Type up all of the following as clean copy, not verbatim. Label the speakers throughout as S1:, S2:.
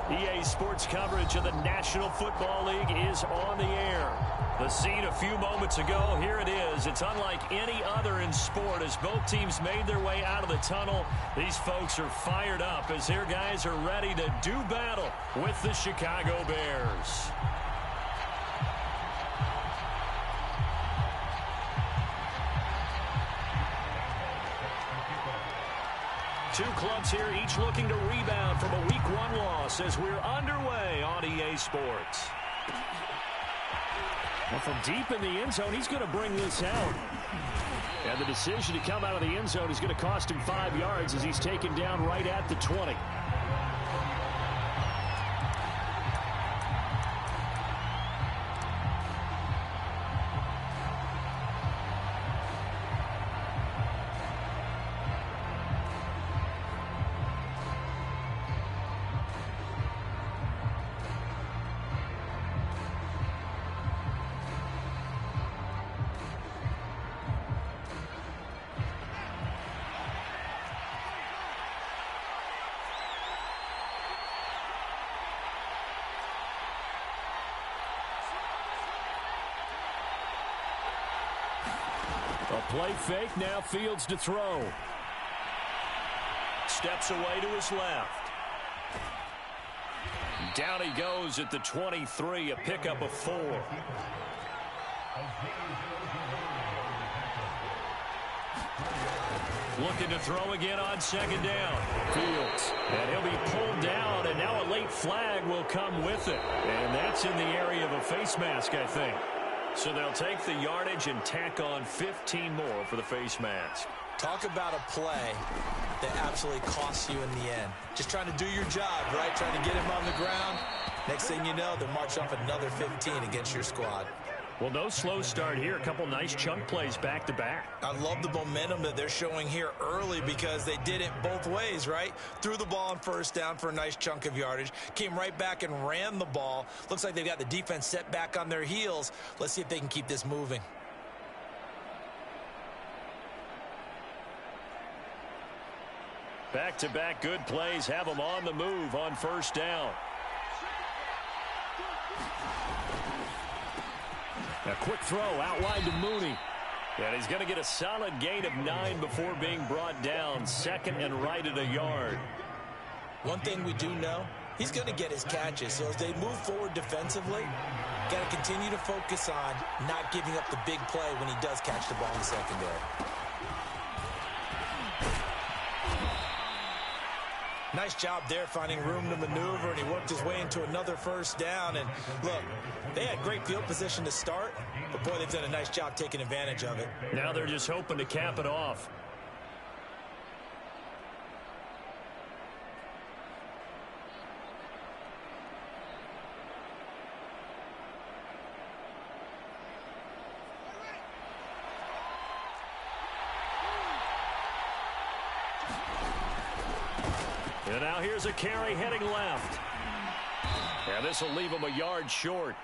S1: EA Sports coverage of the National Football League is on the air. The scene a few moments ago, here it is. It's unlike any other in sport as both teams made their way out of the tunnel. These folks are fired up as their guys are ready to do battle with the Chicago Bears. Two clubs here, each looking to rebound from a Week 1 loss as we're underway on EA Sports. Well, from deep in the end zone, he's going to bring this out. And the decision to come out of the end zone is going to cost him 5 yards as he's taken down right at the 20. A play fake, now Fields to throw. Steps away to his left. Down he goes at the 23, a pickup of 4. Looking to throw again on second down. Fields. And he'll be pulled down, and now a late flag will come with it. And that's in the area of a face mask, I think. So they'll take the yardage and tack on 15 more for the face mask.
S2: Talk about a play that absolutely costs you in the end. Just trying to do your job, right? Trying to get him on the ground. Next thing you know, they'll march off another 15 against your squad.
S1: Well, no slow start here. A couple nice chunk plays back-to-back.
S2: I love the momentum that they're showing here early because they did it both ways, right? Threw the ball on first down for a nice chunk of yardage. Came right back and ran the ball. Looks like they've got the defense set back on their heels. Let's see if they can keep this moving.
S1: Back-to-back good plays have them on the move on first down. A quick throw out wide to Mooney. And he's going to get a solid gain of 9 before being brought down. Second and right at a yard.
S2: One thing we do know, he's going to get his catches. So as they move forward defensively, got to continue to focus on not giving up the big play when he does catch the ball in the secondary. Nice job there finding room to maneuver, and he worked his way into another first down. And look, they had great field position to start, but boy, they've done a nice job taking advantage of it.
S1: Now they're just hoping to cap it off. And now here's a carry heading left. And this will leave him a yard short.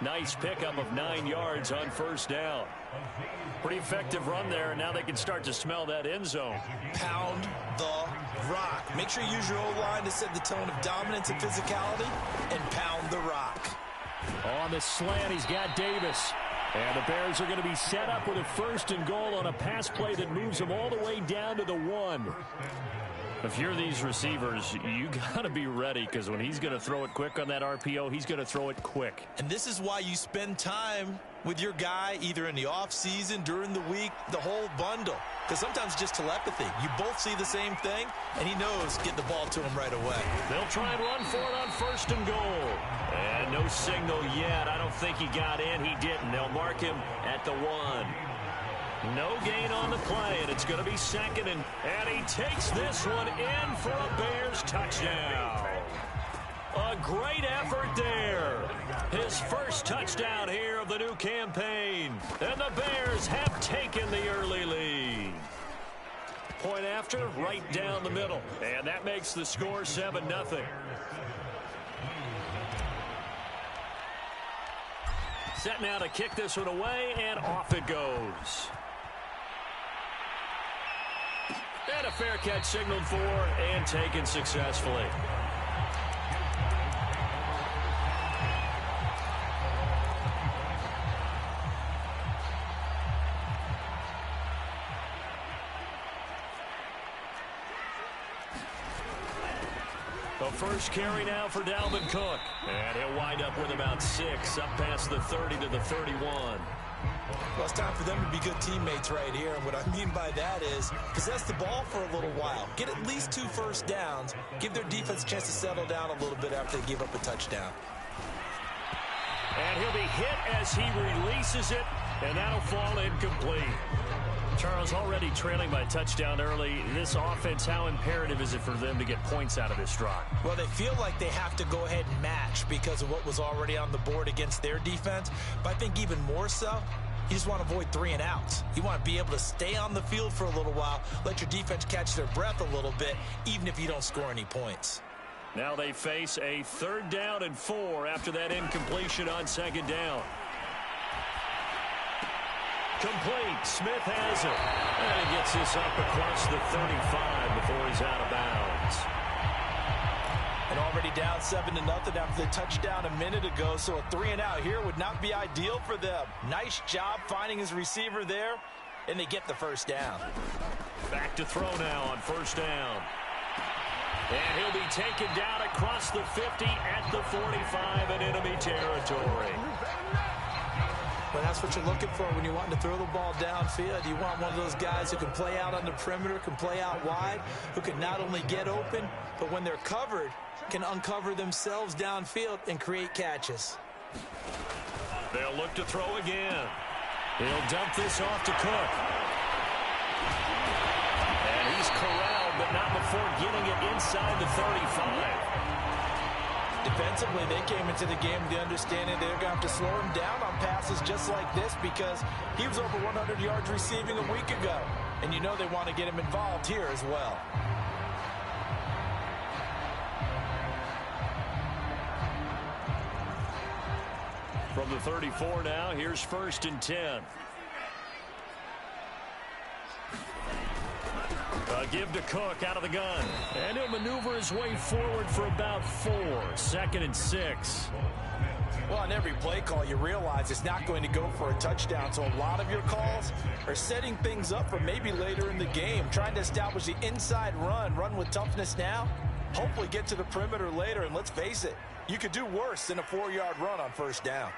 S1: Nice pickup of 9 yards on first down. Pretty effective run there, and now they can start to smell that end zone.
S2: Pound the rock. Make sure you use your O-line to set the tone of dominance and physicality, and pound the rock.
S1: On the slant, he's got Davis. And the Bears are going to be set up with a first and goal on a pass play that moves them all the way down to the 1. If you're these receivers, you got to be ready because when he's going to throw it quick on that RPO, he's going to throw it quick.
S2: And this is why you spend time with your guy either in the offseason, during the week, the whole bundle. Because sometimes it's just telepathy. You both see the same thing, and he knows get the ball to him right away.
S1: They'll try and run for it on first and goal. And no signal yet. I don't think he got in. He didn't. They'll mark him at the 1. No gain on the play, and it's going to be second, and he takes this one in for a Bears touchdown. A great effort there. His first touchdown here of the new campaign, and the Bears have taken the early lead. Point after, right down the middle, and that makes the score 7-0. Set now to kick this one away, and off it goes. And a fair catch signaled for and taken successfully. The first carry now for Dalvin Cook. And he'll wind up with about 6, up past the 30 to the 31.
S2: Well, it's time for them to be good teammates right here. And what I mean by that is possess the ball for a little while. Get at least 2 first downs. Give their defense a chance to settle down a little bit after they give up a touchdown.
S1: And he'll be hit as he releases it, and that'll fall incomplete. Charles, already trailing by a touchdown early. This offense, how imperative is it for them to get points out of this drive?
S2: Well, they feel like they have to go ahead and match because of what was already on the board against their defense. But I think even more so, you just want to avoid 3 and outs. You want to be able to stay on the field for a little while, let your defense catch their breath a little bit, even if you don't score any points.
S1: Now they face a 3rd down and 4 after that incompletion on 2nd down. Complete. Smith has it. And he gets this up across the 35 before he's out of bounds.
S2: And already down 7-0 after the touchdown a minute ago, so a 3 and out here would not be ideal for them. Nice job finding his receiver there, and they get the first down.
S1: Back to throw now on 1st down. And he'll be taken down across the 50 at the 45 in enemy territory.
S2: Well, that's what you're looking for when you want to throw the ball downfield. You want one of those guys who can play out on the perimeter, can play out wide, who can not only get open, but when they're covered, can uncover themselves downfield and create catches.
S1: They'll look to throw again. He'll dump this off to Cook. And he's corralled, but not before getting it inside the 35.
S2: Defensively, they came into the game with the understanding they're going to have to slow him down on passes just like this because he was over 100 yards receiving a week ago. And you know they want to get him involved here as well.
S1: From the 34 now, here's 1st and 10. A give to Cook out of the gun. And he'll maneuver his way forward for about 4. 2nd and 6.
S2: Well, on every play call, you realize it's not going to go for a touchdown. So a lot of your calls are setting things up for maybe later in the game, trying to establish the inside run with toughness now, hopefully get to the perimeter later. And let's face it, you could do worse than a 4-yard run on 1st down.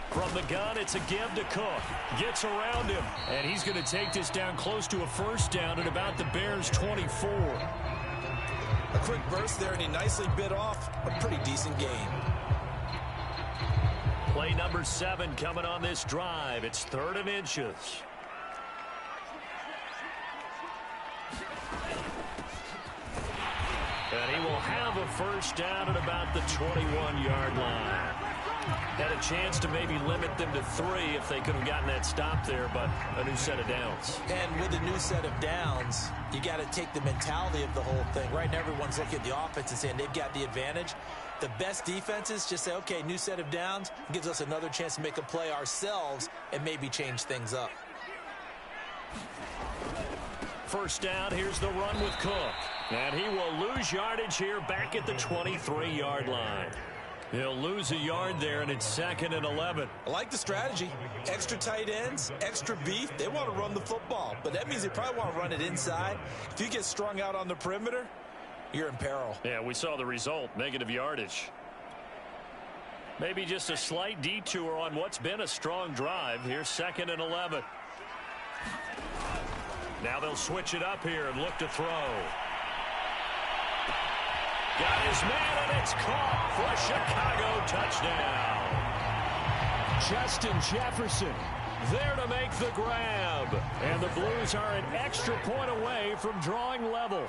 S1: From the gun, it's a give to Cook. Gets around him, and he's going to take this down close to a 1st down at about the Bears' 24.
S2: A quick burst there, and he nicely bit off a pretty decent gain.
S1: Play number 7 coming on this drive. It's 3rd and inches. And he will have a 1st down at about the 21-yard line. Had a chance to maybe limit them to 3 if they could have gotten that stop there, but a new set of downs.
S2: And with a new set of downs, you got to take the mentality of the whole thing. Right now, everyone's looking at the offense and saying they've got the advantage. The best defenses just say, okay, new set of downs gives us another chance to make a play ourselves and maybe change things up.
S1: 1st down, here's the run with Cook. And he will lose yardage here back at the 23-yard line. He'll lose a yard there, and it's 2nd and 11.
S2: I like the strategy. Extra tight ends, extra beef. They want to run the football, but that means they probably want to run it inside. If you get strung out on the perimeter, you're in peril.
S1: Yeah, we saw the result, negative yardage. Maybe just a slight detour on what's been a strong drive. Here's 2nd and 11. Now they'll switch it up here and look to throw. Got his man, and it's caught for a Chicago touchdown. Justin Jefferson there to make the grab. And the Blues are an extra point away from drawing level.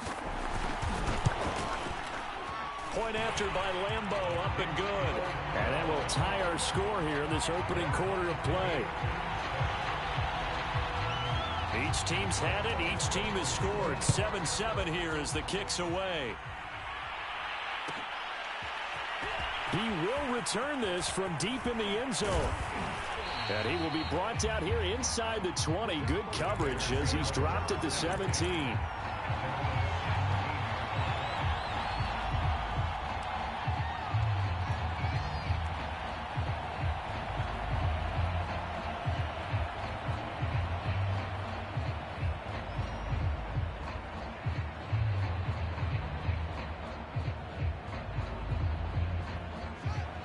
S1: Point after by Lambeau, up and good. And that will tie our score here in this opening quarter of play. Each team's had it. Each team has scored. 7-7 here as the kick's away. He will return this from deep in the end zone. And he will be brought down here inside the 20. Good coverage as he's dropped at the 17.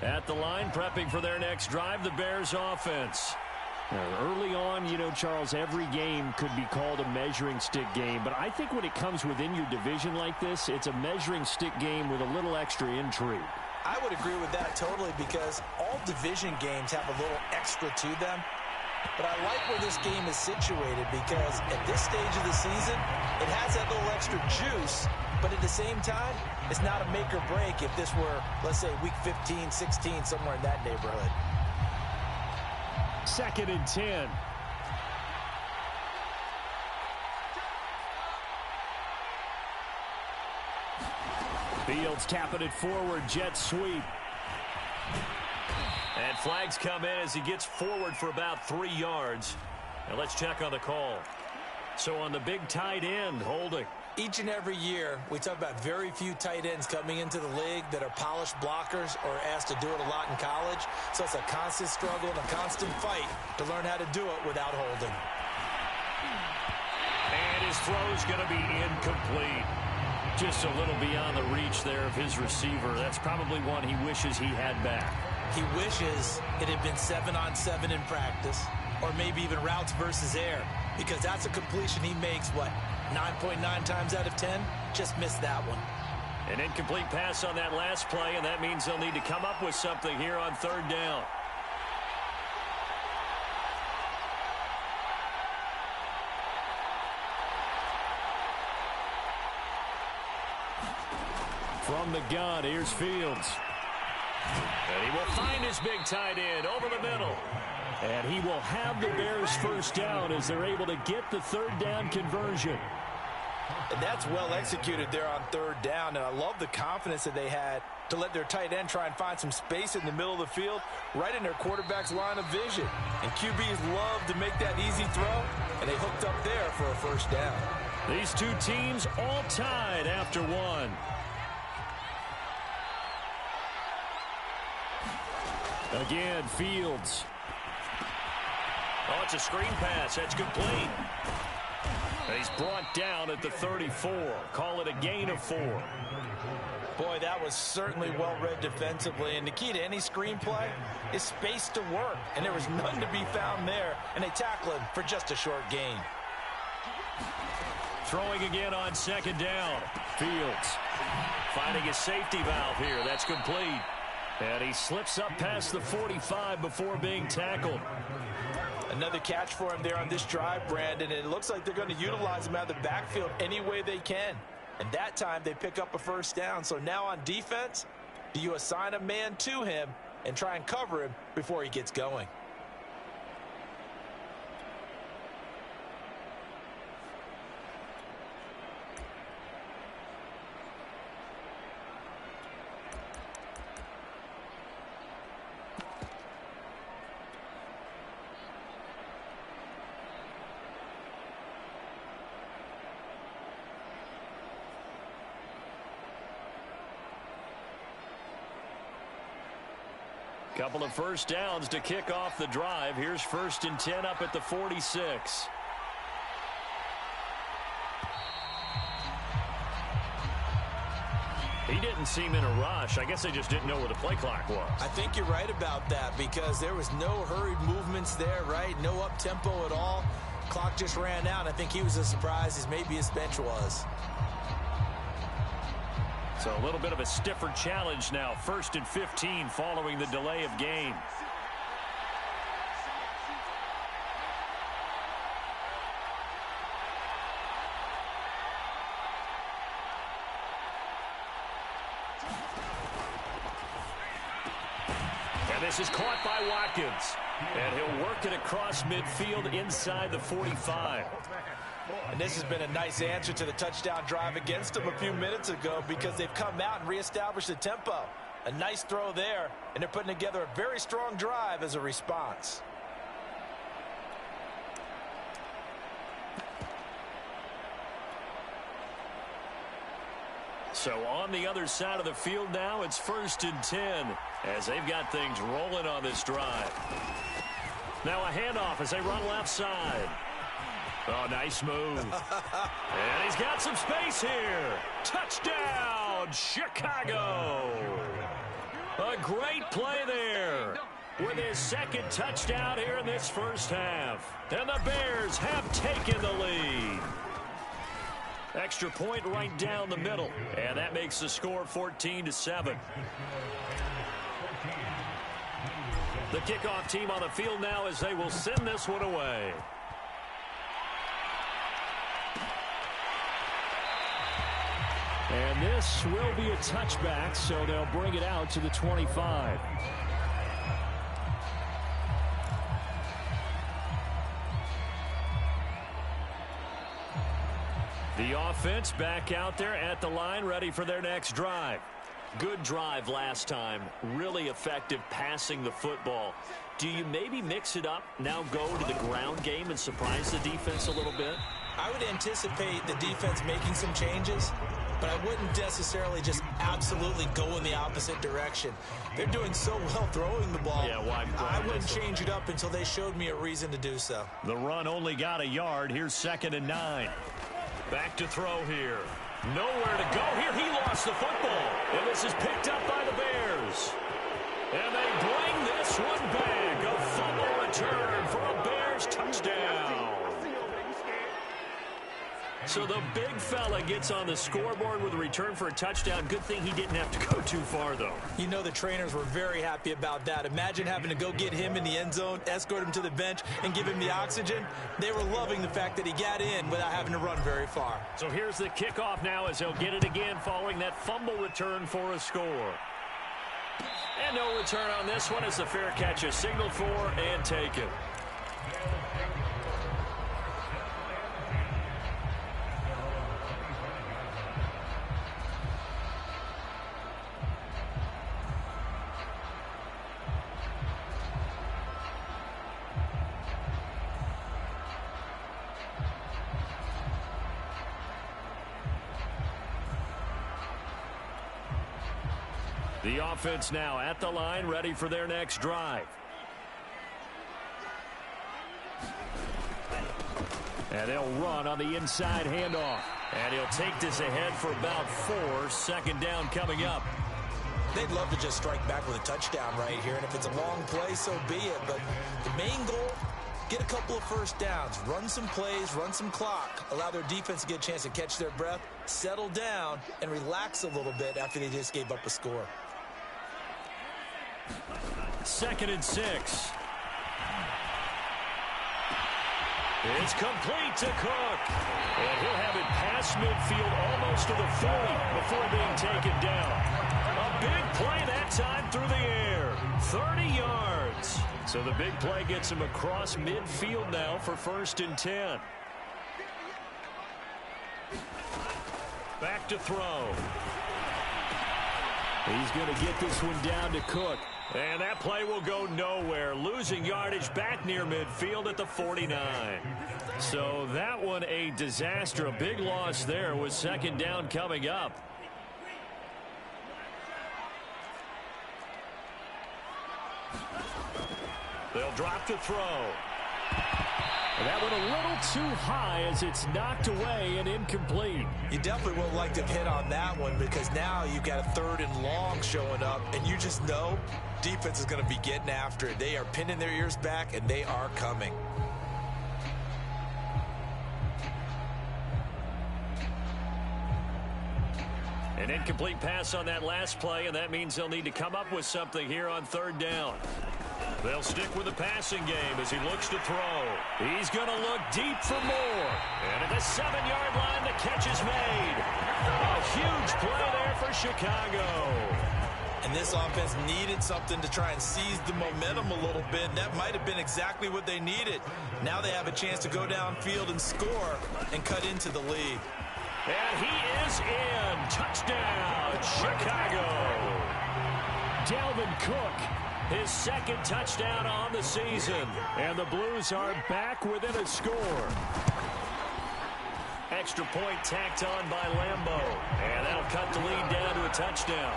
S1: At the line, prepping for their next drive, the Bears offense.
S3: Early on, you know, Charles, every game could be called a measuring stick game. But I think when it comes within your division like this, it's a measuring stick game with a little extra intrigue.
S2: I would agree with that totally because all division games have a little extra to them. But I like where this game is situated because at this stage of the season, it has that little extra juice. But at the same time, it's not a make or break if this were, let's say, week 15, 16, somewhere in that neighborhood.
S3: 2nd and 10. Fields tapping it forward, jet sweep.
S1: And flags come in as he gets forward for about 3 yards. And let's check on the call. So on the big tight end, holding.
S2: Each and every year, we talk about very few tight ends coming into the league that are polished blockers or asked to do it a lot in college. So it's a constant struggle and a constant fight to learn how to do it without holding.
S1: And his throw's going to be incomplete. Just a little beyond the reach there of his receiver. That's probably one he wishes he had back.
S2: He wishes it had been 7-on-7 in practice, or maybe even routes versus air, because that's a completion he makes, 9.9 times out of 10? Just missed that one.
S1: An incomplete pass on that last play, and that means they'll need to come up with something here on 3rd down.
S3: From the gun, here's Fields.
S1: And he will find his big tight end over the middle.
S3: And he will have the Bears first down as they're able to get the 3rd down conversion.
S2: And that's well executed there on 3rd down. And I love the confidence that they had to let their tight end try and find some space in the middle of the field, right in their quarterback's line of vision. And QBs love to make that easy throw, and they hooked up there for a first down.
S1: These two teams all tied after 1.
S3: Again, Fields.
S1: Oh, it's a screen pass. That's complete. And he's brought down at the 34. Call it a gain of 4.
S2: Boy, that was certainly well-read defensively. And the key to any screen play is space to work. And there was none to be found there. And they tackle him for just a short gain.
S1: Throwing again on 2nd down. Fields finding his safety valve here. That's complete. And he slips up past the 45 before being tackled.
S2: Another catch for him there on this drive, Brandon. And it looks like they're going to utilize him out of the backfield any way they can. And that time they pick up a first down. So now on defense, do you assign a man to him and try and cover him before he gets going?
S1: Couple of first downs to kick off the drive. Here's 1st and 10 up at the 46. He didn't seem in a rush. I guess they just didn't know where the play clock was.
S2: I think you're right about that because there was no hurried movements there, right? No up-tempo at all. Clock just ran out. I think he was as surprised as maybe his bench was.
S1: So a little bit of a stiffer challenge now. 1st and 15 following the delay of game. And this is caught by Watkins. And he'll work it across midfield inside the 45.
S2: And this has been a nice answer to the touchdown drive against them a few minutes ago because they've come out and reestablished the tempo. A nice throw there, and they're putting together a very strong drive as a response.
S1: So on the other side of the field now, it's 1st and 10 as they've got things rolling on this drive. Now a handoff as they run left side. Oh, nice move. And he's got some space here. Touchdown, Chicago. A great play there with his second touchdown here in this first half. And the Bears have taken the lead. Extra point right down the middle. And that makes the score 14-7. The kickoff team on the field now as they will send this one away.
S3: And this will be a touchback, so they'll bring it out to the 25. The offense back out there at the line, ready for their next drive.
S1: Good drive last time. Really effective passing the football. Do you maybe mix it up, now go to the ground game and surprise the defense a little bit?
S2: I would anticipate the defense making some changes, but I wouldn't necessarily just absolutely go in the opposite direction. They're doing so well throwing the ball.
S1: Yeah, well,
S2: I wouldn't change it up until they showed me a reason to do so.
S1: The run only got a yard. Here's 2nd and 9. Back to throw here. Nowhere to go here. He lost the football. And this is picked up by the Bears. And they bring this one back. A fumble return for a Bears touchdown. So the big fella gets on the scoreboard with a return for a touchdown. Good thing he didn't have to go too far, though.
S2: You know the trainers were very happy about that. Imagine having to go get him in the end zone, escort him to the bench, and give him the oxygen. They were loving the fact that he got in without having to run very far.
S1: So here's the kickoff now as they'll get it again following that fumble return for a score. And no return on this one as the fair catch is signaled for and taken. The offense now at the line, ready for their next drive. And they'll run on the inside handoff. And he'll take this ahead for about 4. 2nd down coming up.
S2: They'd love to just strike back with a touchdown right here. And if it's a long play, so be it. But the main goal, get a couple of first downs. Run some plays, run some clock. Allow their defense to get a chance to catch their breath, settle down, and relax a little bit after they just gave up a score.
S1: 2nd and 6. It's complete to Cook. And he'll have it past midfield almost to the 40 before being taken down. A big play that time through the air. 30 yards. So the big play gets him across midfield now for 1st and 10. Back to throw.
S3: He's going to get this one down to Cook.
S1: And that play will go nowhere. Losing yardage back near midfield at the 49. So that one a disaster. A big loss there with 2nd down coming up. They'll drop to throw.
S3: And that one a little too high as it's knocked away and incomplete.
S2: You definitely would like to hit on that one because now you've got a 3rd and long showing up, and you just know defense is going to be getting after it. They are pinning their ears back, and they are coming.
S1: An incomplete pass on that last play, and that means they'll need to come up with something here on 3rd down. They'll stick with the passing game as he looks to throw. He's going to look deep for more. And at the 7-yard line, the catch is made. A huge play there for Chicago.
S2: And this offense needed something to try and seize the momentum a little bit. And that might have been exactly what they needed. Now they have a chance to go downfield and score and cut into the lead.
S1: And he is in. Touchdown, Chicago.
S3: Dalvin Cook.
S1: His 2nd touchdown on the season.
S3: And the Blues are back within a score.
S1: Extra point tacked on by Lambo. And that'll cut the lead down to a touchdown.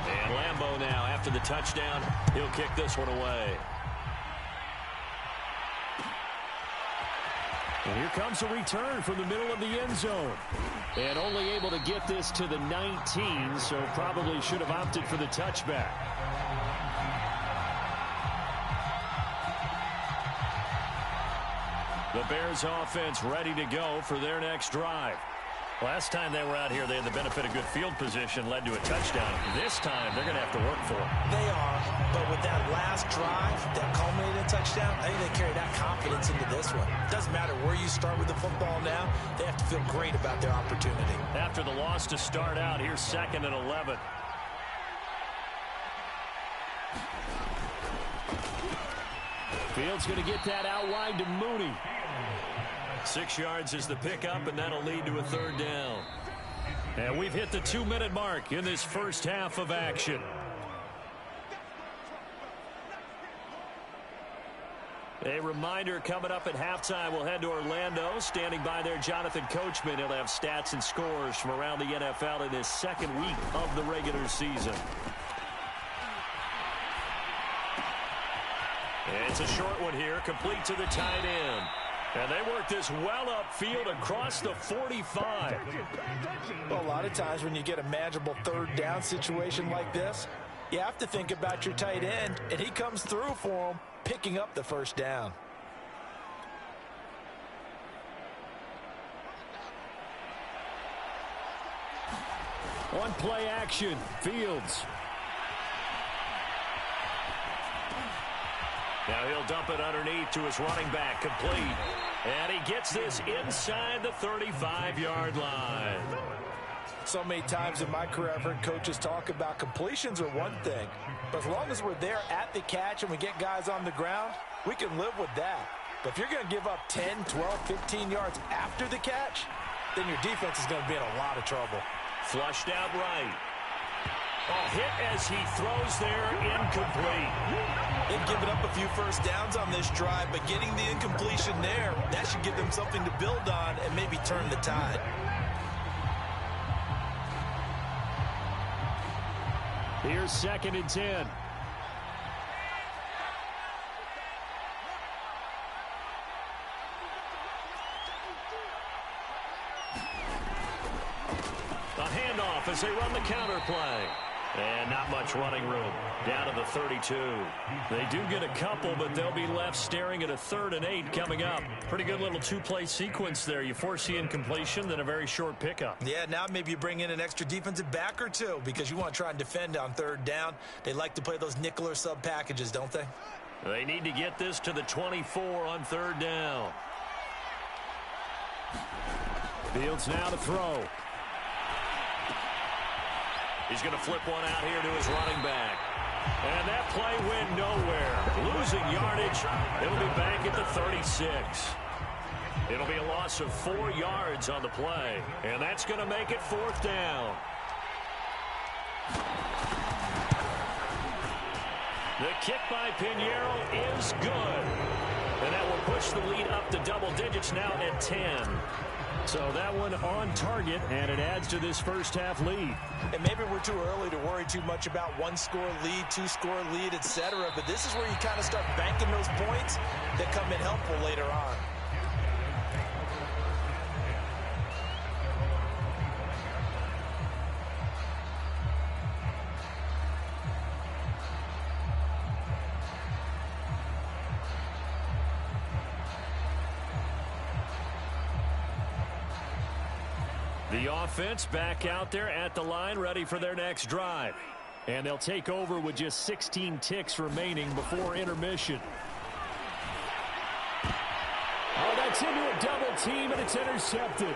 S1: And Lambo now, after the touchdown, he'll kick this one away.
S3: And here comes a return from the middle of the end zone. And only able to get this to the 19, so probably should have opted for the touchback. The Bears offense ready to go for their next drive. Last time they were out here, they had the benefit of good field position, led to a touchdown. This time, they're going to have to work for it.
S2: They are, but with that last drive that culminated in touchdown, I think they carry that confidence into this one. It doesn't matter where you start with the football now. They have to feel great about their opportunity.
S3: After the loss to start out, here's 2nd and 11. Fields going to get that out wide to Mooney. 6 yards is the pickup, and that'll lead to a 3rd down. And we've hit the 2-minute mark in this first half of action. A reminder, coming up at halftime, we'll head to Orlando. Standing by there, Jonathan Coachman. He'll have stats and scores from around the NFL in his 2nd week of the regular season. It's a short one here, complete to the tight end. And they work this well upfield across the 45.
S2: Well, a lot of times when you get a manageable 3rd down situation like this, you have to think about your tight end, and he comes through for him, picking up the 1st down.
S3: On play action, Fields. Now he'll dump it underneath to his running back, complete. And he gets this inside the 35-yard line.
S2: So many times in my career, I've heard coaches talk about completions are one thing. But as long as we're there at the catch and we get guys on the ground, we can live with that. But if you're going to give up 10, 12, 15 yards after the catch, then your defense is going to be in a lot of trouble.
S1: Flushed out right. A hit as he throws there, incomplete.
S2: They've given up a few 1st downs on this drive, but getting the incompletion there, that should give them something to build on and maybe turn the tide.
S3: Here's 2nd and 10. A handoff as they run the counter play. And not much running room. Down to the 32. They do get a couple, but they'll be left staring at a 3rd and 8 coming up. Pretty good little 2-play sequence there. You force the incompletion, then a very short pickup.
S2: Yeah, now maybe you bring in an extra defensive back or two because you want to try and defend on 3rd down. They like to play those nickel or sub packages, don't they?
S1: They need to get this to the 24 on 3rd down.
S3: Fields now to throw.
S1: He's going to flip one out here to his running back. And that play went nowhere. Losing yardage. It'll be back at the 36. It'll be a loss of 4 yards on the play. And that's going to make it 4th down. The kick by Pinheiro is good. And that will push the lead up to double digits now at 10. So that one on target, and it adds to this first half lead.
S2: And maybe we're too early to worry too much about 1-score lead, 2-score lead, etc. But this is where you kind of start banking those points that come in helpful later on.
S3: The offense back out there at the line, ready for their next drive. And they'll take over with just 16 ticks remaining before intermission. Oh, that's into a double team, and it's intercepted.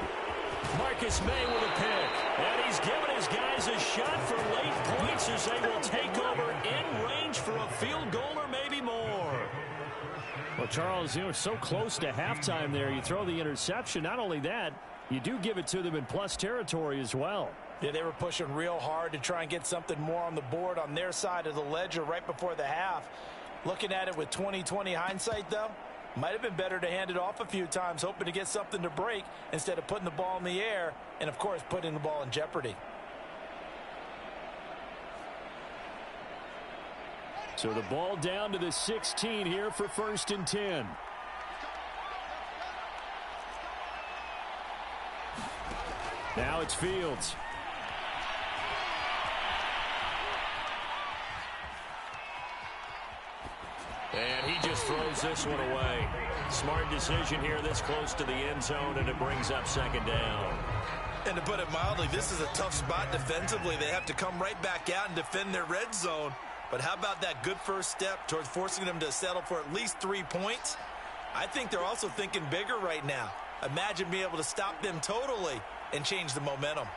S1: Marcus May with a pick. And he's giving his guys a shot for late points as they will take over in range for a field goal or maybe more.
S3: Well, Charles, you know, so close to halftime there. You throw the interception. Not only that, you do give it to them in plus territory as well.
S2: Yeah, they were pushing real hard to try and get something more on the board on their side of the ledger right before the half. Looking at it with 20/20 hindsight, though, might have been better to hand it off a few times, hoping to get something to break instead of putting the ball in the air and, of course, putting the ball in jeopardy.
S3: So the ball down to the 16 here for 1st and 10. Now it's Fields. And he just throws this one away. Smart decision here this close to the end zone, and it brings up second down.
S2: And to put it mildly, this is a tough spot defensively. They have to come right back out and defend their red zone. But how about that good first step towards forcing them to settle for at least 3 points? I think they're also thinking bigger right now. Imagine being able to stop them totally and change the momentum.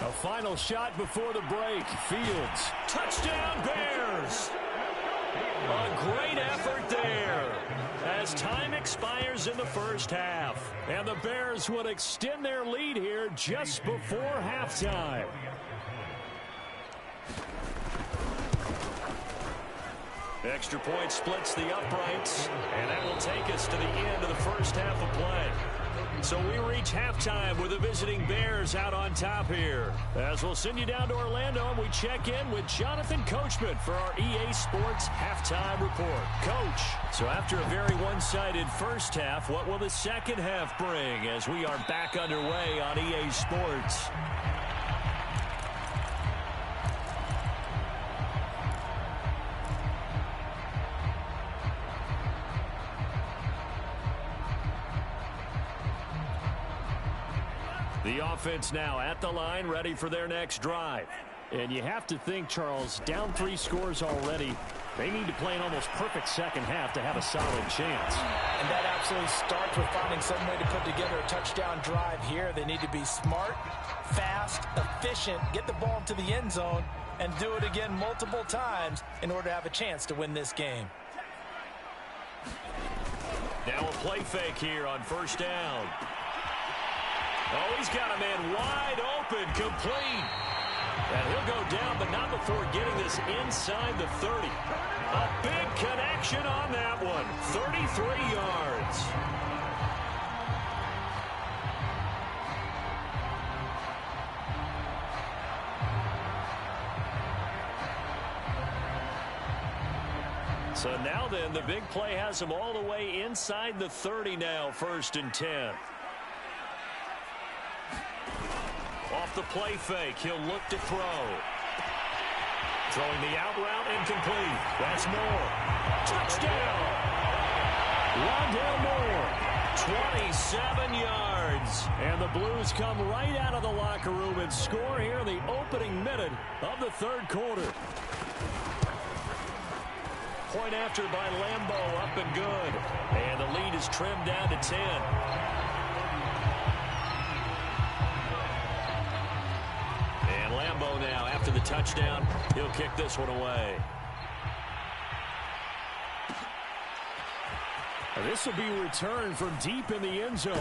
S3: A final shot before the break. Fields. Touchdown, Bears! A great effort there as time expires in the first half. And the Bears would extend their lead here just before halftime. Extra point splits the uprights, and that will take us to the end of the first half of play. So we reach halftime with the visiting Bears out on top here. As we'll send you down to Orlando, and we check in with Jonathan Coachman for our EA Sports Halftime Report. Coach, so after a very one-sided first half, what will the second half bring as we are back underway on EA Sports? The offense now at the line, ready for their next drive. And you have to think, Charles, down 3 scores already. They need to play an almost perfect second half to have a solid chance.
S4: And that absolutely starts with finding some way to put together a touchdown drive here. They need to be smart, fast, efficient, get the ball into the end zone, and do it again multiple times in order to have a chance to win this game.
S3: Now a play fake here on first down. Oh, he's got a man wide open, complete. And he'll go down, but not before getting this inside the 30. A big connection on that one. 33 yards. So now then, the big play has him all the way inside the 30 now, 1st and 10. Off the play fake, he'll look to throw. Throwing the out route, incomplete. That's Moore. Touchdown! Rondale Moore, 27 yards. And the Blues come right out of the locker room and score here in the opening minute of the third quarter. Point after by Lambeau, up and good. And the lead is trimmed down to 10. Lambeau now, after the touchdown, he'll kick this one away. This will be returned from deep in the end zone.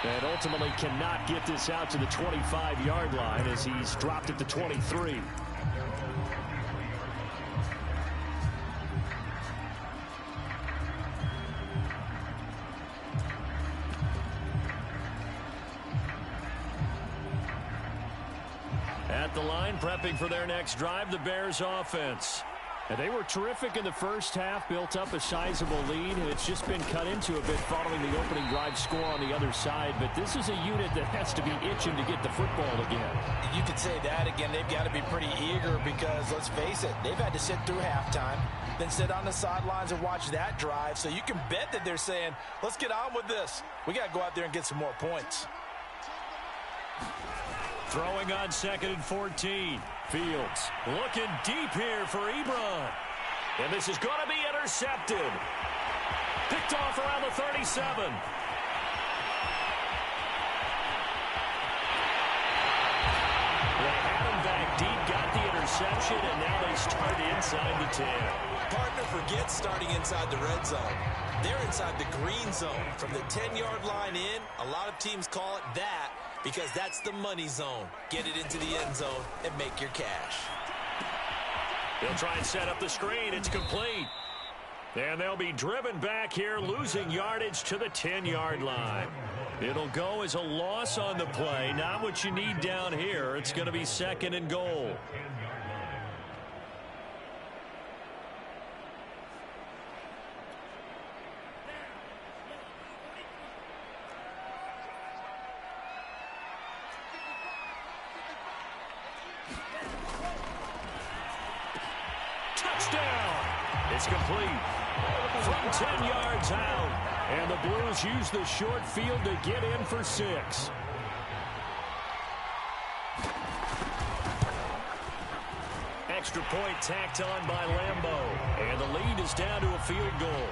S3: And ultimately cannot get this out to the 25-yard line as he's dropped at the 23. At the line, prepping for their next drive, the Bears offense. And they were terrific in the first half, built up a sizable lead, and it's just been cut into a bit following the opening drive score on the other side. But this is a unit that has to be itching to get the football again.
S4: You could say that again. They've got to be pretty eager because, let's face it, they've had to sit through halftime, then sit on the sidelines and watch that drive. So you can bet that they're saying, let's get on with this. We got to go out there and get some more points.
S3: Throwing on 2nd and 14. Fields looking deep here for Ebron. And this is going to be intercepted. Picked off around the 37. They had him back deep, got the interception, and now they start inside the 10.
S2: Partner forgets starting inside the red zone. They're inside the green zone. From the 10-yard line in, a lot of teams call it that because that's the money zone. Get it into the end zone and make your cash.
S3: They'll try and set up the screen. It's complete. And they'll be driven back here, losing yardage to the 10-yard line. It'll go as a loss on the play. Not what you need down here. It's going to be 2nd and goal. It's complete from 10 yards out. And the Blues use the short field to get in for 6. Extra point tacked on by Lambo. And the lead is down to a field goal.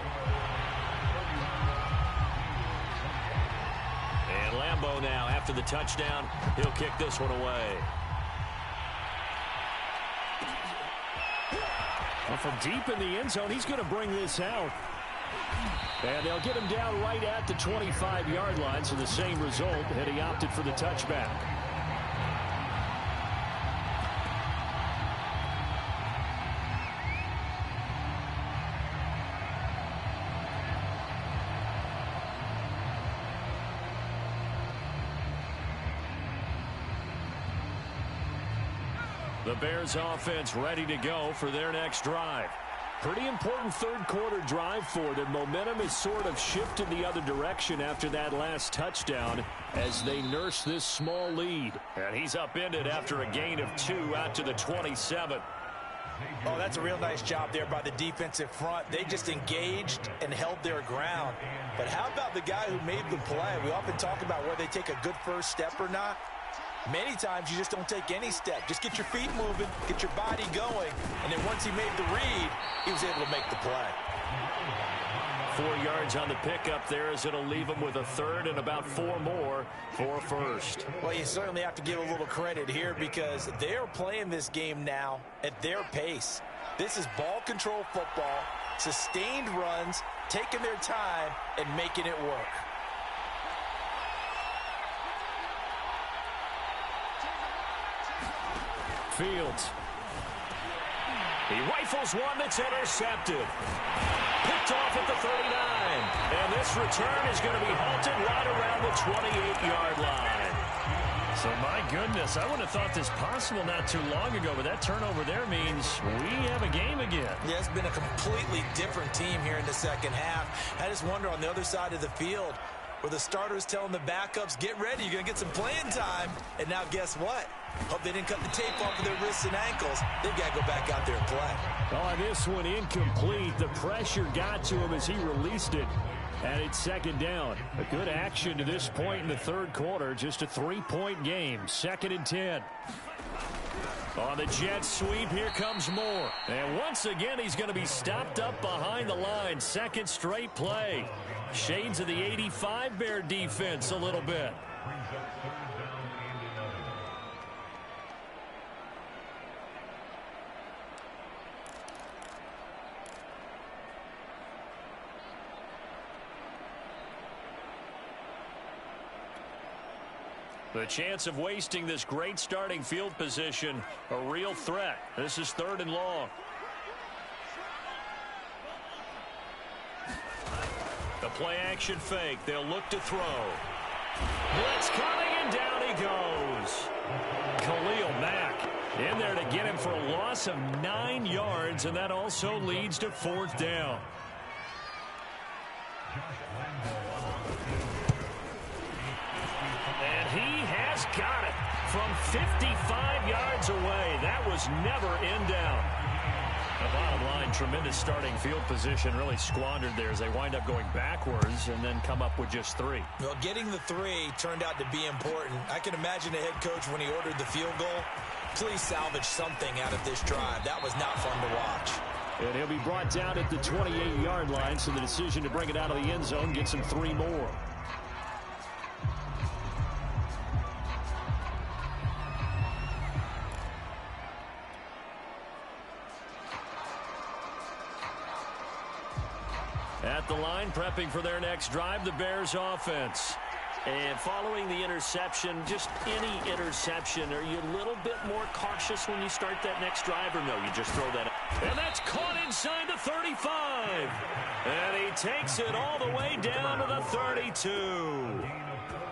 S3: And Lambo now, after the touchdown, he'll kick this one away. Well, from deep in the end zone, he's going to bring this out. And they'll get him down right at the 25-yard line, so the same result had he opted for the touchback. The Bears offense ready to go for their next drive. Pretty important third quarter drive for them. Momentum has sort of shifted the other direction after that last touchdown as they nurse this small lead. And he's upended after a gain of 2 out to the 27.
S4: Oh, that's a real nice job there by the defensive front. They just engaged and held their ground. But how about the guy who made the play? We often talk about whether they take a good first step or not. Many times you just don't take any step. Just get your feet moving, get your body going, and then once he made the read, he was able to make the play.
S3: 4 yards on the pickup there as it'll leave him with a third and about 4 more for a first.
S4: Well, you certainly have to give a little credit here because they're playing this game now at their pace. This is ball control football, sustained runs, taking their time, and making it work.
S3: Fields. He rifles one that's intercepted. Picked off at the 39. And this return is going to be halted right around the 28-yard line. So, my goodness, I wouldn't have thought this possible not too long ago, but that turnover there means we have a game again.
S4: Yeah, it's been a completely different team here in the second half. I just wonder on the other side of the field, where the starters telling the backups, get ready, you're going to get some playing time. And now guess what? Hope they didn't cut the tape off of their wrists and ankles. They've got to go back out there and play.
S3: Oh, this one incomplete. The pressure got to him as he released it. And it's second down. A good action to this point in the third quarter. Just a 3-point game. 2nd and 10. On the jet sweep, here comes Moore. And once again, he's going to be stopped up behind the line. Second straight play. Shades of the 85 Bear defense a little bit. The chance of wasting this great starting field position, a real threat. This is 3rd and long. The play action fake. They'll look to throw. Blitz coming and down he goes. Khalil Mack in there to get him for a loss of 9 yards, and that also leads to 4th down. And he has got it from 55 yards away. That was never in down. The bottom line, tremendous starting field position, really squandered there as they wind up going backwards and then come up with just 3.
S4: Well, getting the 3 turned out to be important. I can imagine the head coach when he ordered the field goal. Please salvage something out of this drive. That was not fun to watch.
S3: And he'll be brought down at the 28-yard line, so the decision to bring it out of the end zone gets him 3 more. At the line, prepping for their next drive, the Bears offense. And following the interception, just any interception, are you a little bit more cautious when you start that next drive, or no, you just throw that up? And that's caught inside the 35. And he takes it all the way down to the 32.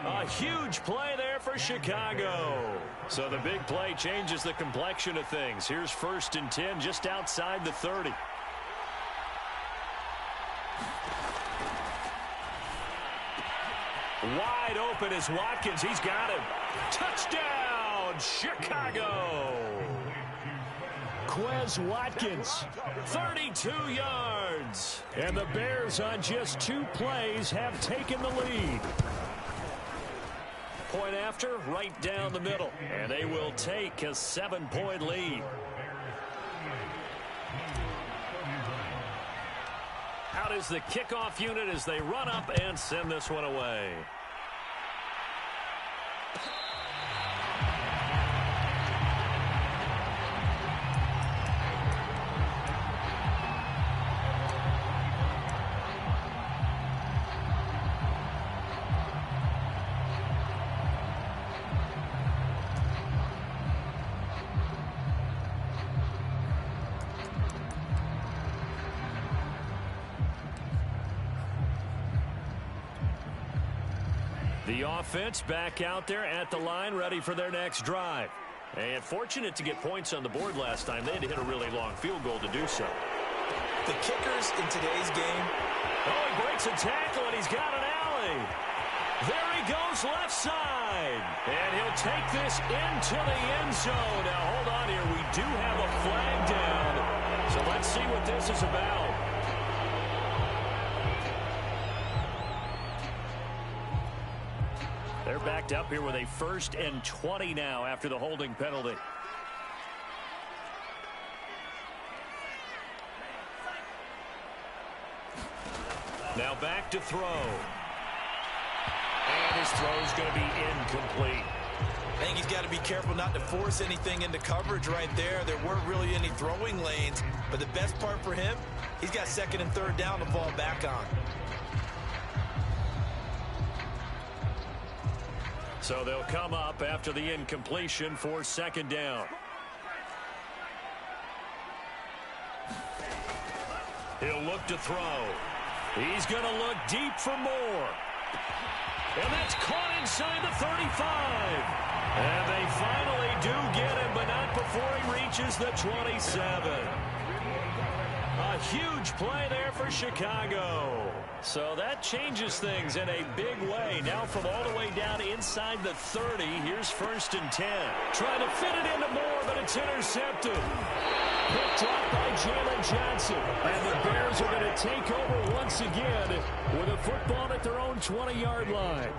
S3: A huge play there for Chicago. So the big play changes the complexion of things. Here's 1st and 10 just outside the 30. Wide open is Watkins. He's got him. Touchdown, Chicago. Quez Watkins. 32 yards. And the Bears on just 2 plays have taken the lead. Point after, right down the middle. And they will take a 7-point lead. Out is the kickoff unit as they run up and send this one away. The offense back out there at the line, ready for their next drive. And fortunate to get points on the board last time. They had to hit a really long field goal to do so.
S2: The kickers in today's game.
S3: Oh, he breaks a tackle, and he's got an alley. There he goes left side. And he'll take this into the end zone. Now, hold on here. We do have a flag down. So let's see what this is about. They're backed up here with a 1st and 20 now after the holding penalty. Now back to throw. And his throw is going to be incomplete.
S2: I think he's got to be careful not to force anything into coverage right there. There weren't really any throwing lanes. But the best part for him, he's got 2nd and 3rd down to fall back on.
S3: So they'll come up after the incompletion for 2nd down. He'll look to throw. He's going to look deep for more. And that's caught inside the 35. And they finally do get him, but not before he reaches the 27. A huge play there for Chicago. So that changes things in a big way. Now from all the way down inside the 30, here's 1st and 10. Trying to fit it into Moore, but it's intercepted. Pick drop by Jalen Johnson. And the Bears are going to take over once again with a football at their own 20-yard line.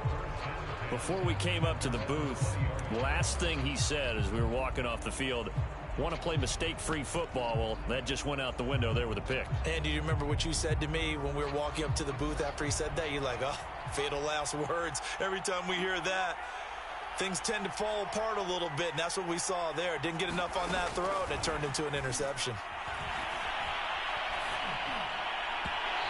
S3: Before we came up to the booth, last thing he said as we were walking off the field, want to play mistake-free football. Well, that just went out the window there with a pick.
S2: And do you remember what you said to me when we were walking up to the booth after he said that? You're like, oh, fatal last words. Every time we hear that, things tend to fall apart a little bit, and that's what we saw there. Didn't get enough on that throw, and it turned into an interception.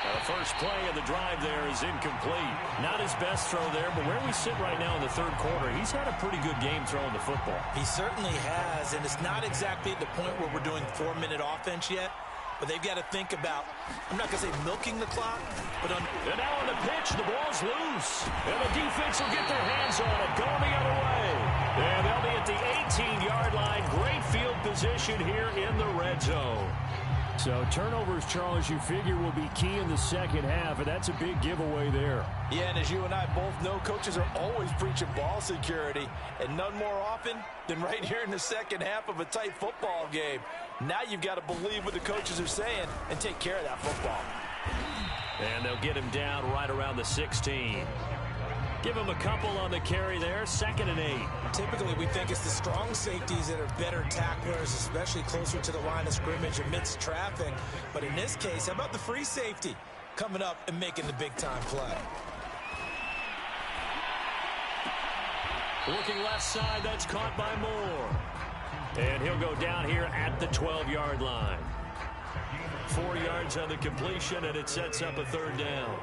S3: The first play of the drive there is incomplete. Not his best throw there, but where we sit right now in the 3rd quarter, he's had a pretty good game throwing the football.
S2: He certainly has, and it's not exactly at the point where we're doing 4-minute offense yet, but they've got to think about, I'm not going to say milking the clock, but on...
S3: And now on the pitch, the ball's loose. And the defense will get their hands on it, going the other way. And they'll be at the 18-yard line. Great field position here in the red zone. So turnovers, Charles, you figure will be key in the 2nd half, and that's a big giveaway there.
S4: Yeah, and as you and I both know, coaches are always preaching ball security, and none more often than right here in the 2nd half of a tight football game. Now you've got to believe what the coaches are saying and take care of that football.
S3: And they'll get him down right around the 16. Give him a couple on the carry there, 2nd and 8.
S2: Typically, we think it's the strong safeties that are better tacklers, especially closer to the line of scrimmage amidst traffic. But in this case, how about the free safety coming up and making the big-time play?
S3: Looking left side, that's caught by Moore. And he'll go down here at the 12-yard line. 4 yards on the completion, and it sets up a 3rd down.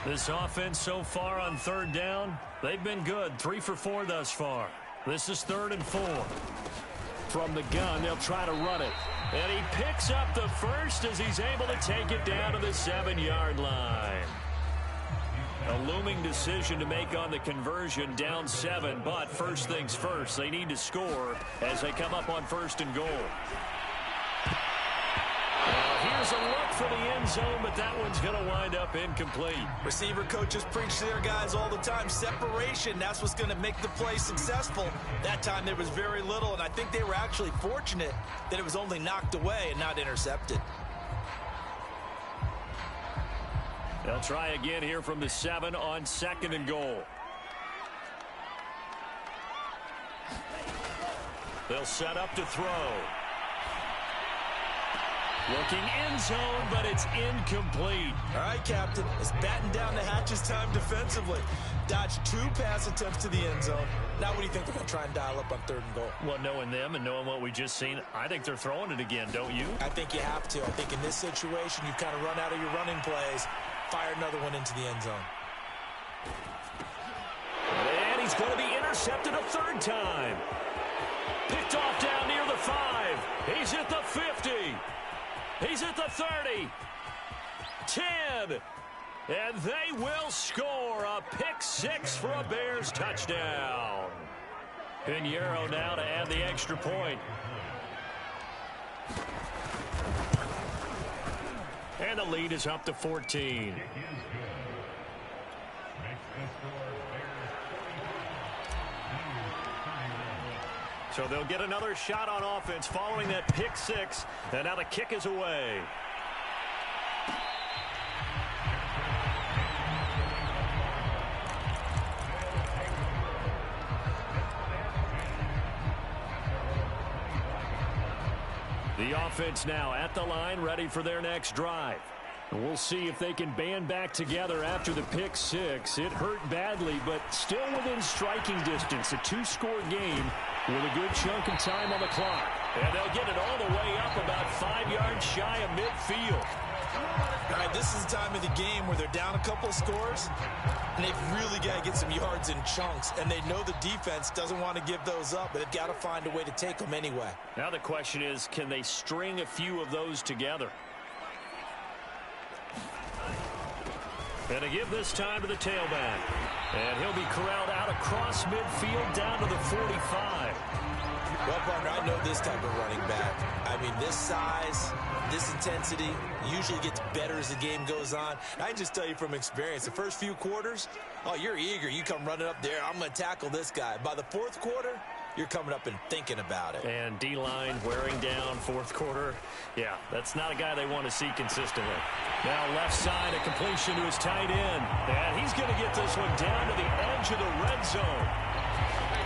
S3: This offense so far on 3rd down, they've been good. 3 for 4 thus far. This is 3rd and 4. From the gun, they'll try to run it. And he picks up the first as he's able to take it down to the 7-yard line. A looming decision to make on the conversion, down 7. But first things first, they need to score as they come up on 1st and goal. Here's a look for the end zone, but that one's going to wind up incomplete.
S2: Receiver coaches preach to their guys all the time. Separation, that's what's going to make the play successful. That time there was very little, and I think they were actually fortunate that it was only knocked away and not intercepted.
S3: They'll try again here from the 7 on 2nd and goal. They'll set up to throw. Looking end zone, but it's incomplete.
S2: All right, Captain. It's batten down the hatches time defensively. Dodged 2 pass attempts to the end zone. Now what do you think they're going to try and dial up on 3rd and goal?
S3: Well, knowing them and knowing what we just seen, I think they're throwing it again, don't you?
S2: I think you have to. I think in this situation, you've kind of run out of your running plays. Fire another one into the end zone.
S3: And he's going to be intercepted a 3rd time. Picked off down near the 5. He's at the 50. He's at the 30, 10, and they will score a pick 6 for a Bears touchdown. Pinheiro now to add the extra point. And the lead is up to 14. So they'll get another shot on offense following that pick 6. And now the kick is away. The offense now at the line, ready for their next drive. We'll see if they can band back together after the pick 6. It hurt badly, but still within striking distance. A 2-score game with a good chunk of time on the clock. And they'll get it all the way up about 5 yards shy of midfield.
S2: All right, this is the time of the game where they're down a couple of scores, and they've really got to get some yards in chunks, and they know the defense doesn't want to give those up, but they've got to find a way to take them anyway.
S3: Now the question is, can they string a few of those together? And to give this time to the tailback. And he'll be corralled out across midfield down to the 45.
S2: Well, partner, I know this type of running back. I mean, this size, this intensity usually gets better as the game goes on. I can just tell you from experience, the first few quarters, oh, you're eager. You come running up there. I'm going to tackle this guy. By the 4th quarter, you're coming up and thinking about it.
S3: And D-line wearing down 4th quarter. Yeah, that's not a guy they want to see consistently. Now left side, a completion to his tight end. And he's going to get this one down to the edge of the red zone.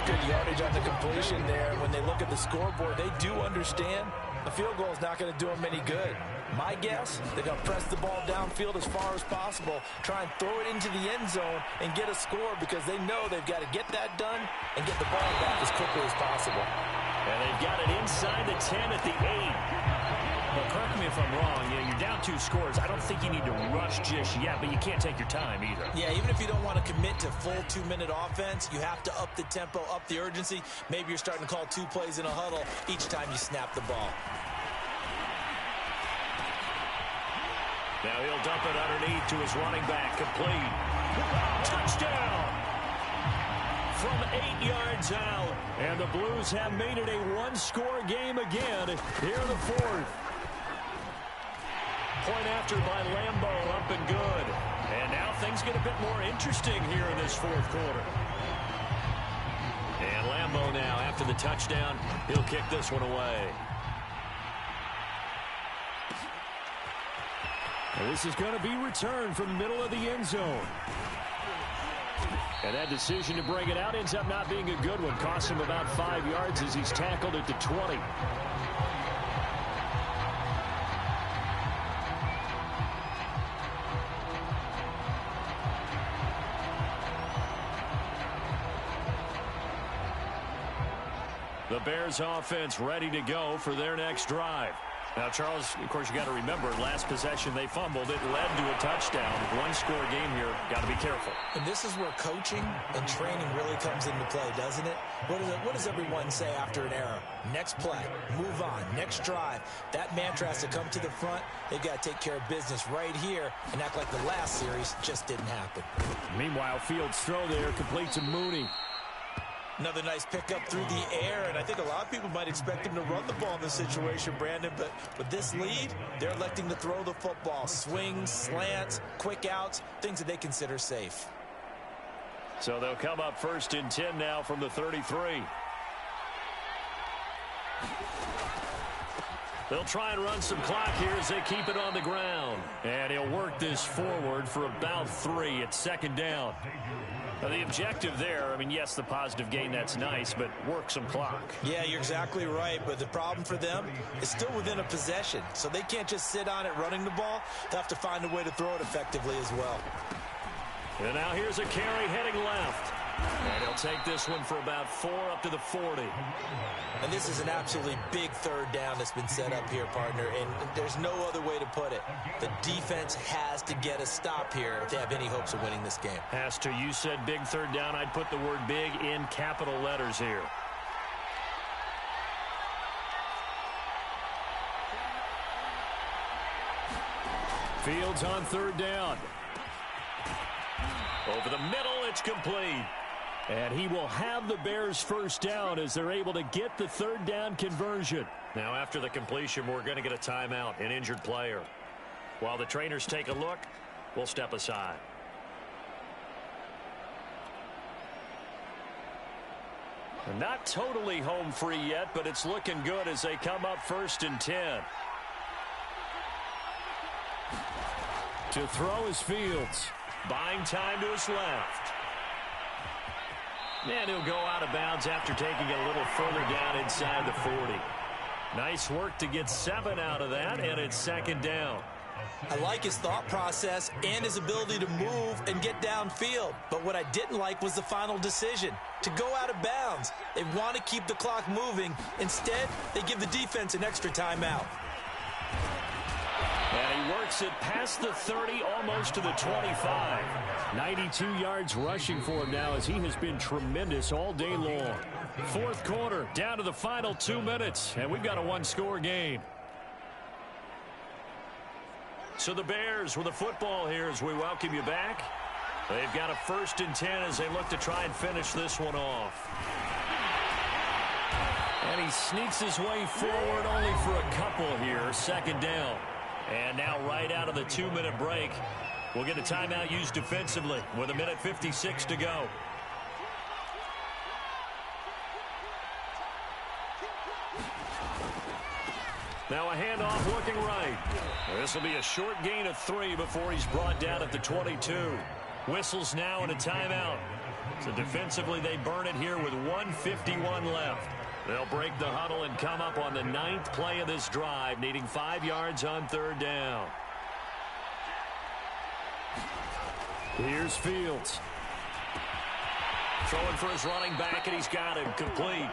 S4: Good yardage on the completion there. When they look at the scoreboard, they do understand the field goal is not going to do them any good. My guess, they're going to press the ball downfield as far as possible, try and throw it into the end zone and get a score because they know they've got to get that done and get the ball back as quickly as possible.
S3: And they've got it inside the 10 at the 8. But correct me if I'm wrong, you're down 2 scores. I don't think you need to rush just yet, but you can't take your time either.
S2: Yeah, even if you don't want to commit to full 2-minute offense, you have to up the tempo, up the urgency. Maybe you're starting to call 2 plays in a huddle each time you snap the ball.
S3: Now he'll dump it underneath to his running back, complete. Touchdown! From 8 yards out. And the Blues have made it a 1-score game again here in the 4th. Point after by Lambeau, up and good. And now things get a bit more interesting here in this 4th quarter. And Lambeau now, after the touchdown, he'll kick this one away. And this is going to be returned from the middle of the end zone. And that decision to bring it out ends up not being a good one. Costs him about 5 yards as he's tackled at the 20. The Bears offense ready to go for their next drive. Now, Charles, of course, you got to remember, last possession they fumbled. It led to a touchdown. One-score game here. Got to be careful.
S2: And this is where coaching and training really comes into play, doesn't it? What does everyone say after an error? Next play, move on, next drive. That mantra has to come to the front. They've got to take care of business right here and act like the last series just didn't happen.
S3: Meanwhile, Fields' throw there complete to Mooney.
S2: Another nice pickup through the air, and I think a lot of people might expect him to run the ball in this situation, Brandon, but with this lead, they're electing to throw the football. Swings, slants, quick outs, things that they consider safe.
S3: So they'll come up 1st and 10 now from the 33. They'll try and run some clock here as they keep it on the ground. And he'll work this forward for about 3 at 2nd down. Now, the objective there, I mean, yes, the positive gain, that's nice, but work some clock.
S2: Yeah, you're exactly right, but the problem for them is still within a possession, so they can't just sit on it running the ball. They'll have to find a way to throw it effectively as well.
S3: And now here's a carry heading left. And he'll take this one for about 4 up to the 40.
S2: And this is an absolutely big 3rd down that's been set up here, partner, and there's no other way to put it. The defense has to get a stop here if they have any hopes of winning this game.
S3: Has to. You said big 3rd down. I'd put the word big in capital letters here. Fields on 3rd down. Over the middle, it's complete. And he will have the Bears' 1st down as they're able to get the 3rd down conversion. Now, after the completion, we're going to get a timeout, an injured player. While the trainers take a look, we'll step aside. And not totally home free yet, but it's looking good as they come up 1st and 10. To throw is Fields. Buying time to his left. And he'll go out of bounds after taking it a little further down inside the 40. Nice work to get 7 out of that, and it's 2nd down.
S2: I like his thought process and his ability to move and get downfield. But what I didn't like was the final decision, to go out of bounds. They want to keep the clock moving. Instead, they give the defense an extra timeout.
S3: And he works it past the 30, almost to the 25. 92 yards rushing for him now as he has been tremendous all day long. 4th quarter, down to the final 2 minutes, and we've got a 1-score game. So the Bears with the football here as we welcome you back. They've got a 1st and 10 as they look to try and finish this one off. And he sneaks his way forward only for a couple here, 2nd down. And now right out of the 2-minute break, we'll get a timeout used defensively with 1:56 to go. Now a handoff looking right. This will be a short gain of 3 before he's brought down at the 22. Whistles now and a timeout. So defensively they burn it here with 1:51 left. They'll break the huddle and come up on the 9th play of this drive, needing 5 yards on 3rd down. Here's Fields. Throwing for his running back, and he's got him complete.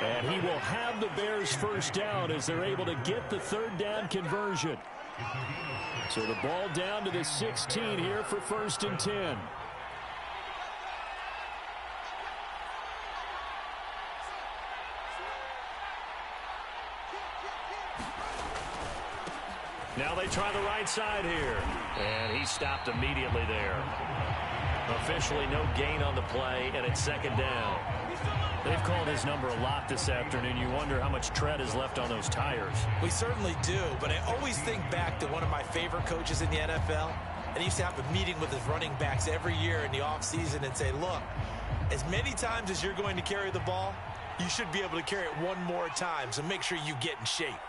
S3: And he will have the Bears' 1st down as they're able to get the 3rd down conversion. So the ball down to the 16 here for 1st and 10. Now they try the right side here. And he stopped immediately there. Officially no gain on the play, and it's 2nd down. They've called his number a lot this afternoon. You wonder how much tread is left on those tires.
S2: We certainly do, but I always think back to one of my favorite coaches in the NFL. And he used to have a meeting with his running backs every year in the offseason and say, look, as many times as you're going to carry the ball, you should be able to carry it one more time, so make sure you get in shape.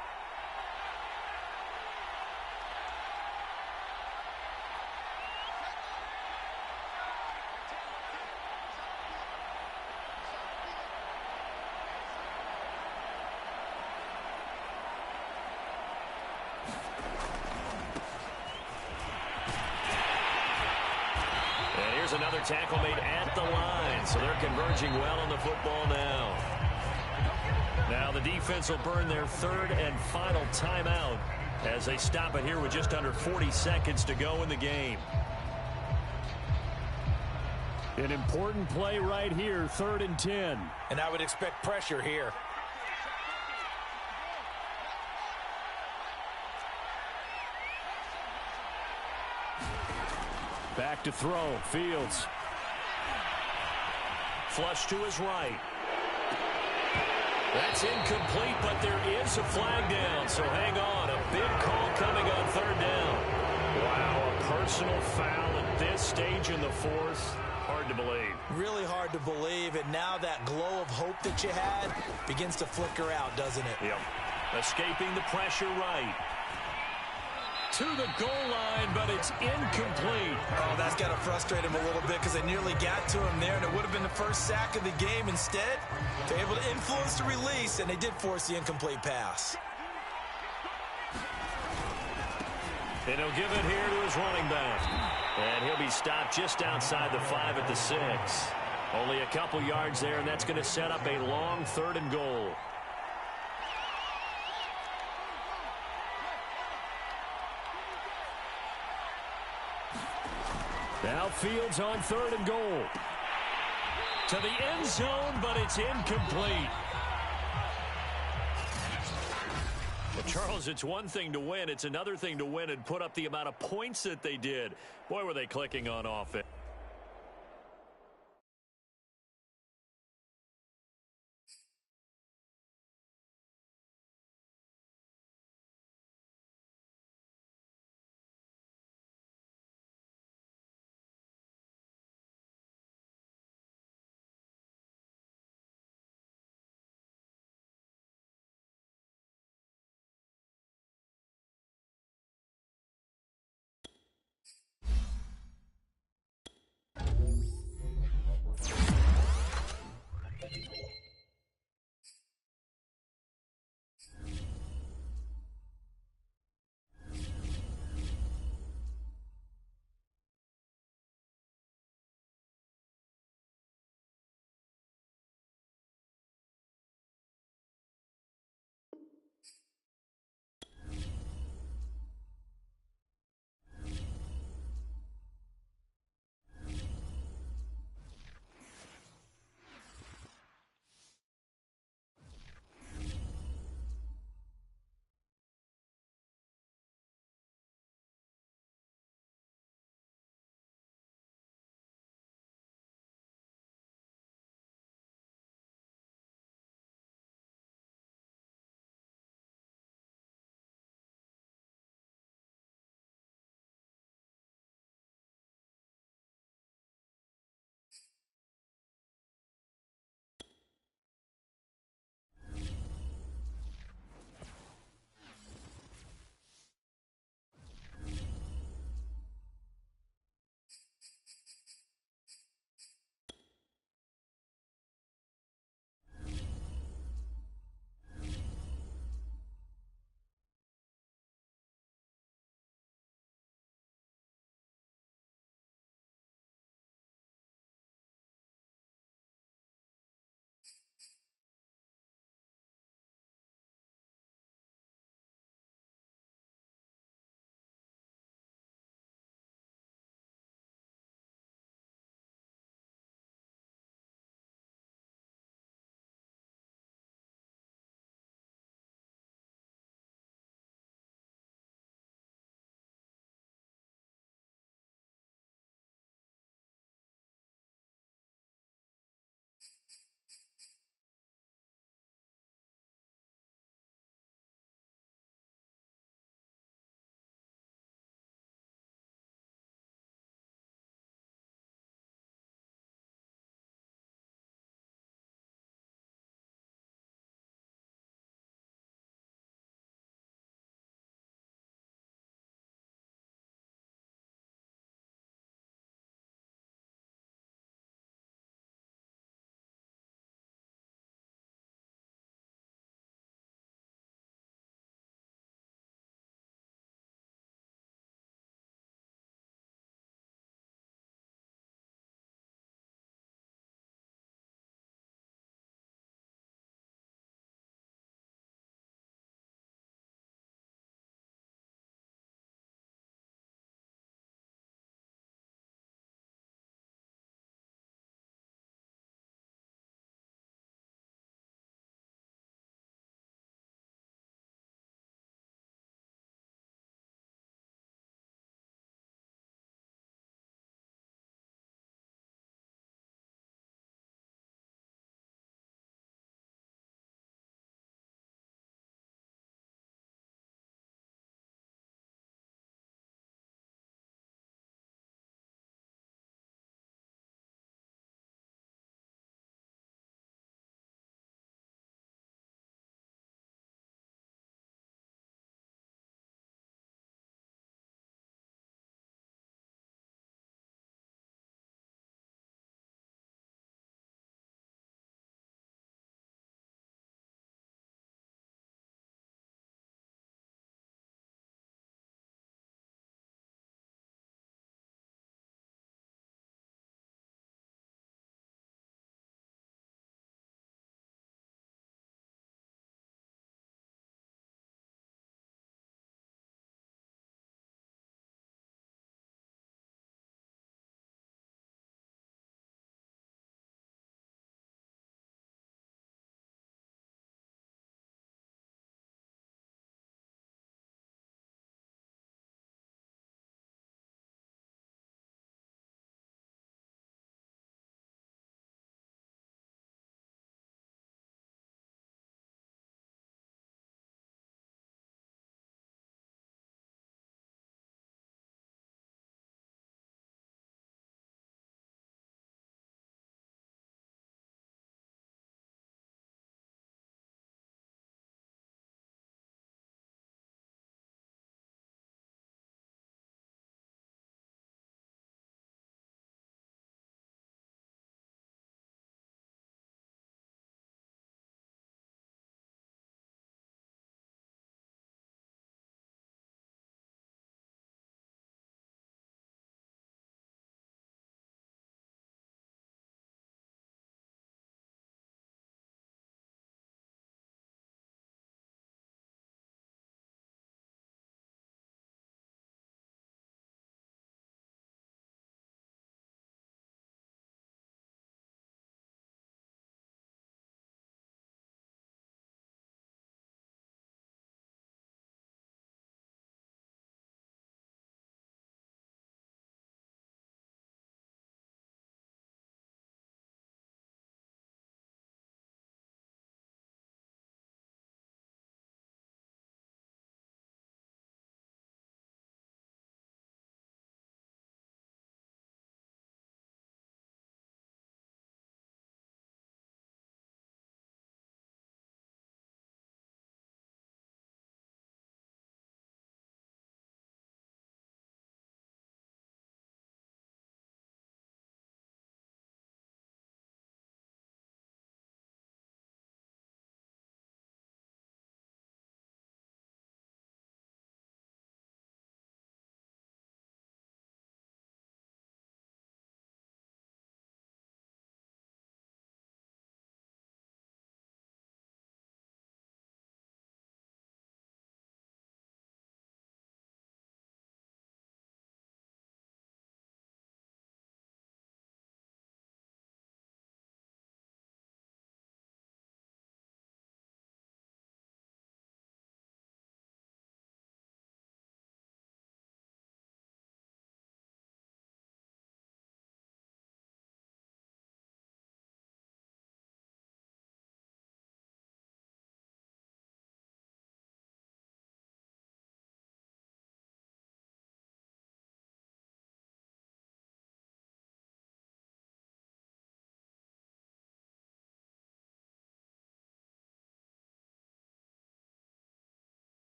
S3: Another tackle made at the line, so they're converging well on the football now. Now the defense will burn their third and final timeout as they stop it here with just under 40 seconds to go in the game. An important play right here, 3rd and 10.
S4: And I would expect pressure here.
S3: Back to throw, Fields.
S1: Flush to his right. That's incomplete, but there is a flag down, so hang on. A big call coming on 3rd down. Wow, a personal foul at this stage in the 4th. Hard to believe.
S2: Really hard to believe, and now that glow of hope that you had begins to flicker out, doesn't it?
S1: Yep. Escaping the pressure right. To the goal line, but it's incomplete.
S2: Oh, that's got to frustrate him a little bit because they nearly got to him there, and it would have been the first sack of the game. Instead, they're able to influence the release, and they did force the incomplete pass.
S1: And he'll give it here to his running back. And he'll be stopped just outside the 5 at the 6. Only a couple yards there, and that's going to set up a long 3rd and goal.
S3: Now Fields on 3rd and goal.
S1: To the end zone, but it's incomplete. Well, Charles, it's one thing to win. It's another thing to win and put up the amount of points that they did. Boy, were they clicking on offense.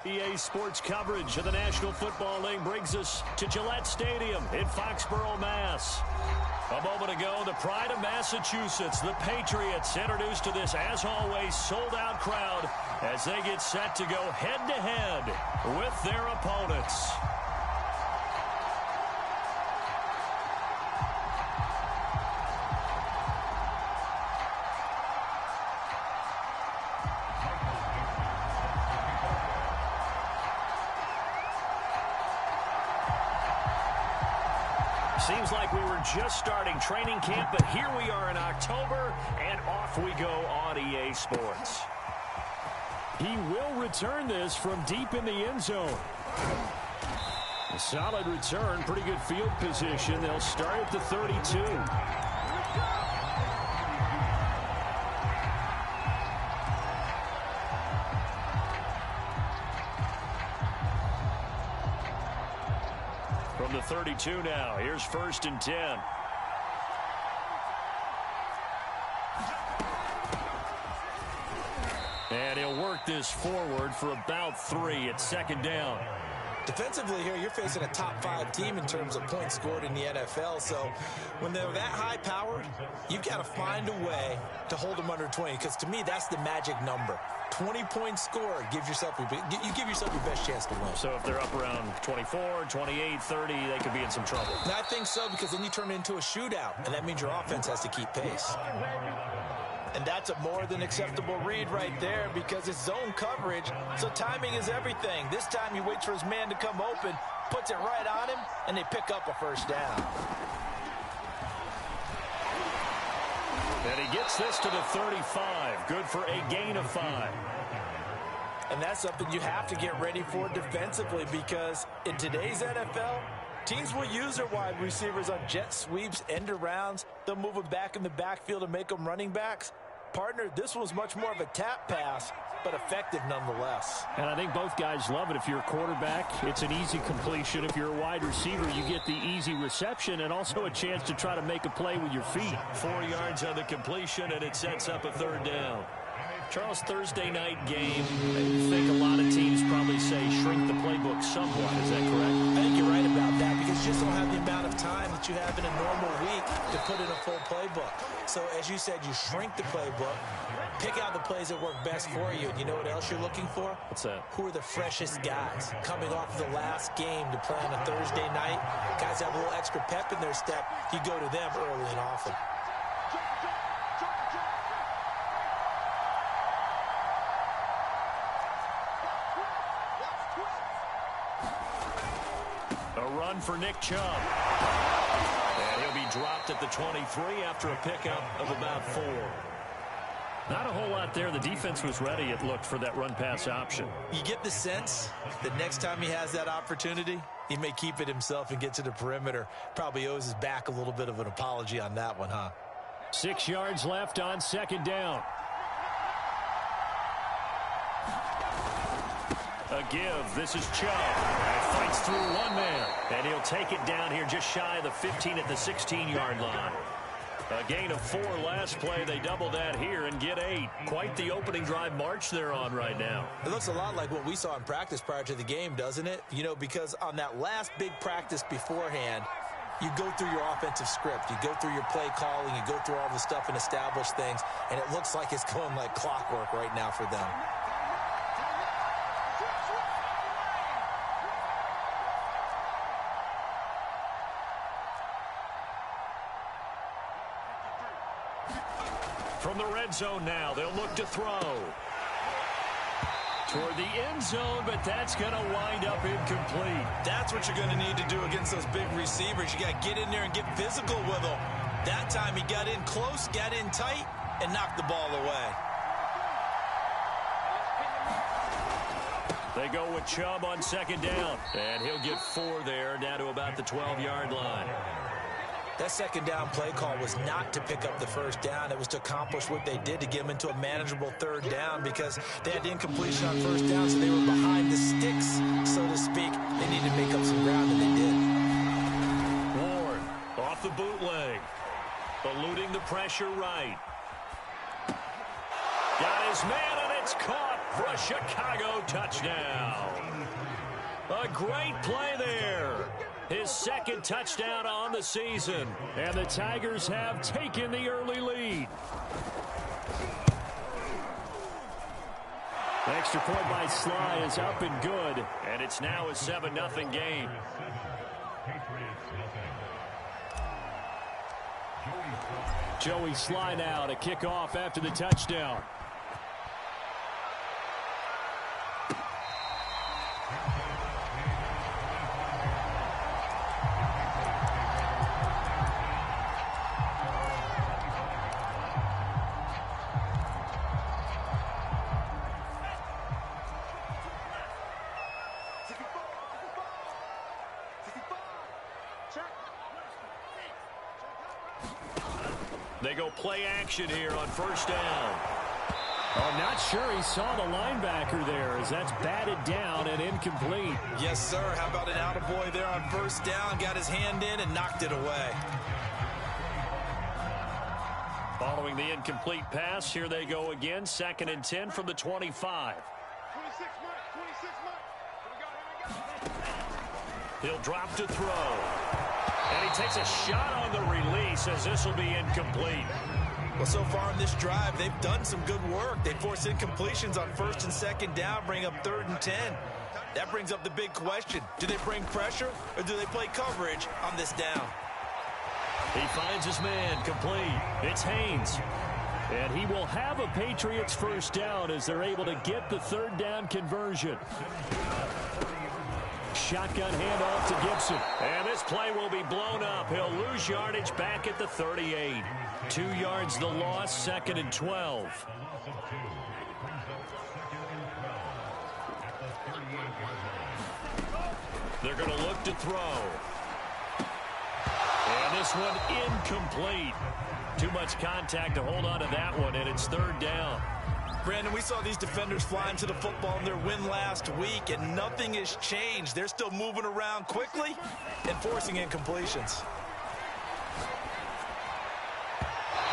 S3: EA Sports coverage of the National Football League brings us to Gillette Stadium in Foxborough, Mass. A moment ago, the pride of Massachusetts, the Patriots, introduced to this, as always, sold-out crowd as they get set to go head-to-head with their opponents. Seems like we were just starting training camp, but here we are in October, and off we go on EA Sports. He will return this from deep in the end zone. A solid return, pretty good field position. They'll start at the 32. From the 32 now, here's 1st and 10. And he'll work this forward for about 3 at 2nd down.
S2: Defensively here, you're facing a top 5 team in terms of points scored in the NFL. So when they're that high powered, you've got to find a way to hold them under 20. Because to me, that's the magic number. 20 points scored gives yourself you give yourself your best chance to win.
S3: So if they're up around 24, 28, 30, they could be in some trouble.
S2: And I think so, because then you turn it into a shootout, and that means your offense has to keep pace.
S4: And that's a more than acceptable read right there, because it's zone coverage, so timing is everything. This time he waits for his man to come open, puts it right on him, and they pick up a 1st down.
S3: And he gets this to the 35. Good for a gain of 5.
S4: And that's something you have to get ready for defensively, because in today's NFL, teams will use their wide receivers on jet sweeps, end arounds. They'll move them back in the backfield and make them running backs. Partner, this was much more of a tap pass, but effective nonetheless.
S3: And I think both guys love it. If you're a quarterback, it's an easy completion. If you're a wide receiver, you get the easy reception and also a chance to try to make a play with your feet. 4 yards on the completion, and it sets up a 3rd down. Charles, Thursday night game, I think a lot of teams probably say shrink the playbook somewhat. Is that correct?
S2: I think you're right about that, because you just don't have the amount of time that you have in a normal week to put in a full playbook. So as you said, you shrink the playbook, pick out the plays that work best for you. And you know what else you're looking for?
S3: What's that?
S2: Who are the freshest guys coming off the last game to play on a Thursday night? Guys have a little extra pep in their step. You go to them early and often.
S3: For Nick Chubb. And he'll be dropped at the 23 after a pickup of about 4. Not a whole lot there. The defense was ready, it looked, for that run-pass option.
S2: You get the sense that next time he has that opportunity, he may keep it himself and get to the perimeter. Probably owes his back a little bit of an apology on that one, huh?
S3: 6 yards left on 2nd down. A give. This is Chubb. Fights through one man. And he'll take it down here just shy of the 15 at the 16-yard line. A gain of 4 last play. They double that here and get 8. Quite the opening drive march they're on right now.
S2: It looks a lot like what we saw in practice prior to the game, doesn't it? You know, because on that last big practice beforehand, you go through your offensive script. You go through your play calling. You go through all the stuff and establish things. And it looks like it's going like clockwork right now for them.
S3: From the red zone now, they'll look to throw. Toward the end zone, but that's going to wind up incomplete.
S2: That's what you're going to need to do against those big receivers. You got to get in there and get physical with them. That time he got in close, got in tight, and knocked the ball away.
S3: They go with Chubb on 2nd down. And he'll get 4 there, down to about the 12-yard line.
S2: That 2nd down play call was not to pick up the 1st down. It was to accomplish what they did, to get them into a manageable 3rd down, because they had incompletion on 1st down, so they were behind the sticks, so to speak. They needed to make up some ground, and they did.
S3: Ward off the bootleg, eluding the pressure right. Got his man, and it's caught
S1: for a Chicago touchdown. A great play there. His second touchdown on the season.
S3: And the Tigers have taken the early lead. The extra point by Sly is up and good.
S1: And it's now a 7-0 game.
S3: Joey Sly now to kick off after the touchdown.
S1: They go play action here on first down.
S3: I'm not sure he saw the linebacker there as that's batted down and incomplete.
S2: Yes, sir. How about an attaboy there on first down? Got his hand in and knocked it away.
S1: Following the incomplete pass, here they go again. 2nd and 10 from the 25. He'll drop to throw. And he takes a shot on the release as this will be incomplete.
S2: Well, so far in this drive, they've done some good work. They force incompletions on 1st and 2nd down, bring up 3rd and 10. That brings up the big question. Do they bring pressure or do they play coverage on this down?
S1: He finds his man complete. It's Haynes.
S3: And he will have a Patriots first down as they're able to get the 3rd down conversion. Shotgun handoff to Gibson.
S1: And this play will be blown up. He'll lose yardage back at the 38. 2 yards the loss, 2nd and 12. They're going to look to throw. And this one incomplete. Too much contact to hold on to that one, and it's 3rd down.
S2: Brandon, we saw these defenders fly into the football in their win last week, and nothing has changed. They're still moving around quickly and forcing incompletions.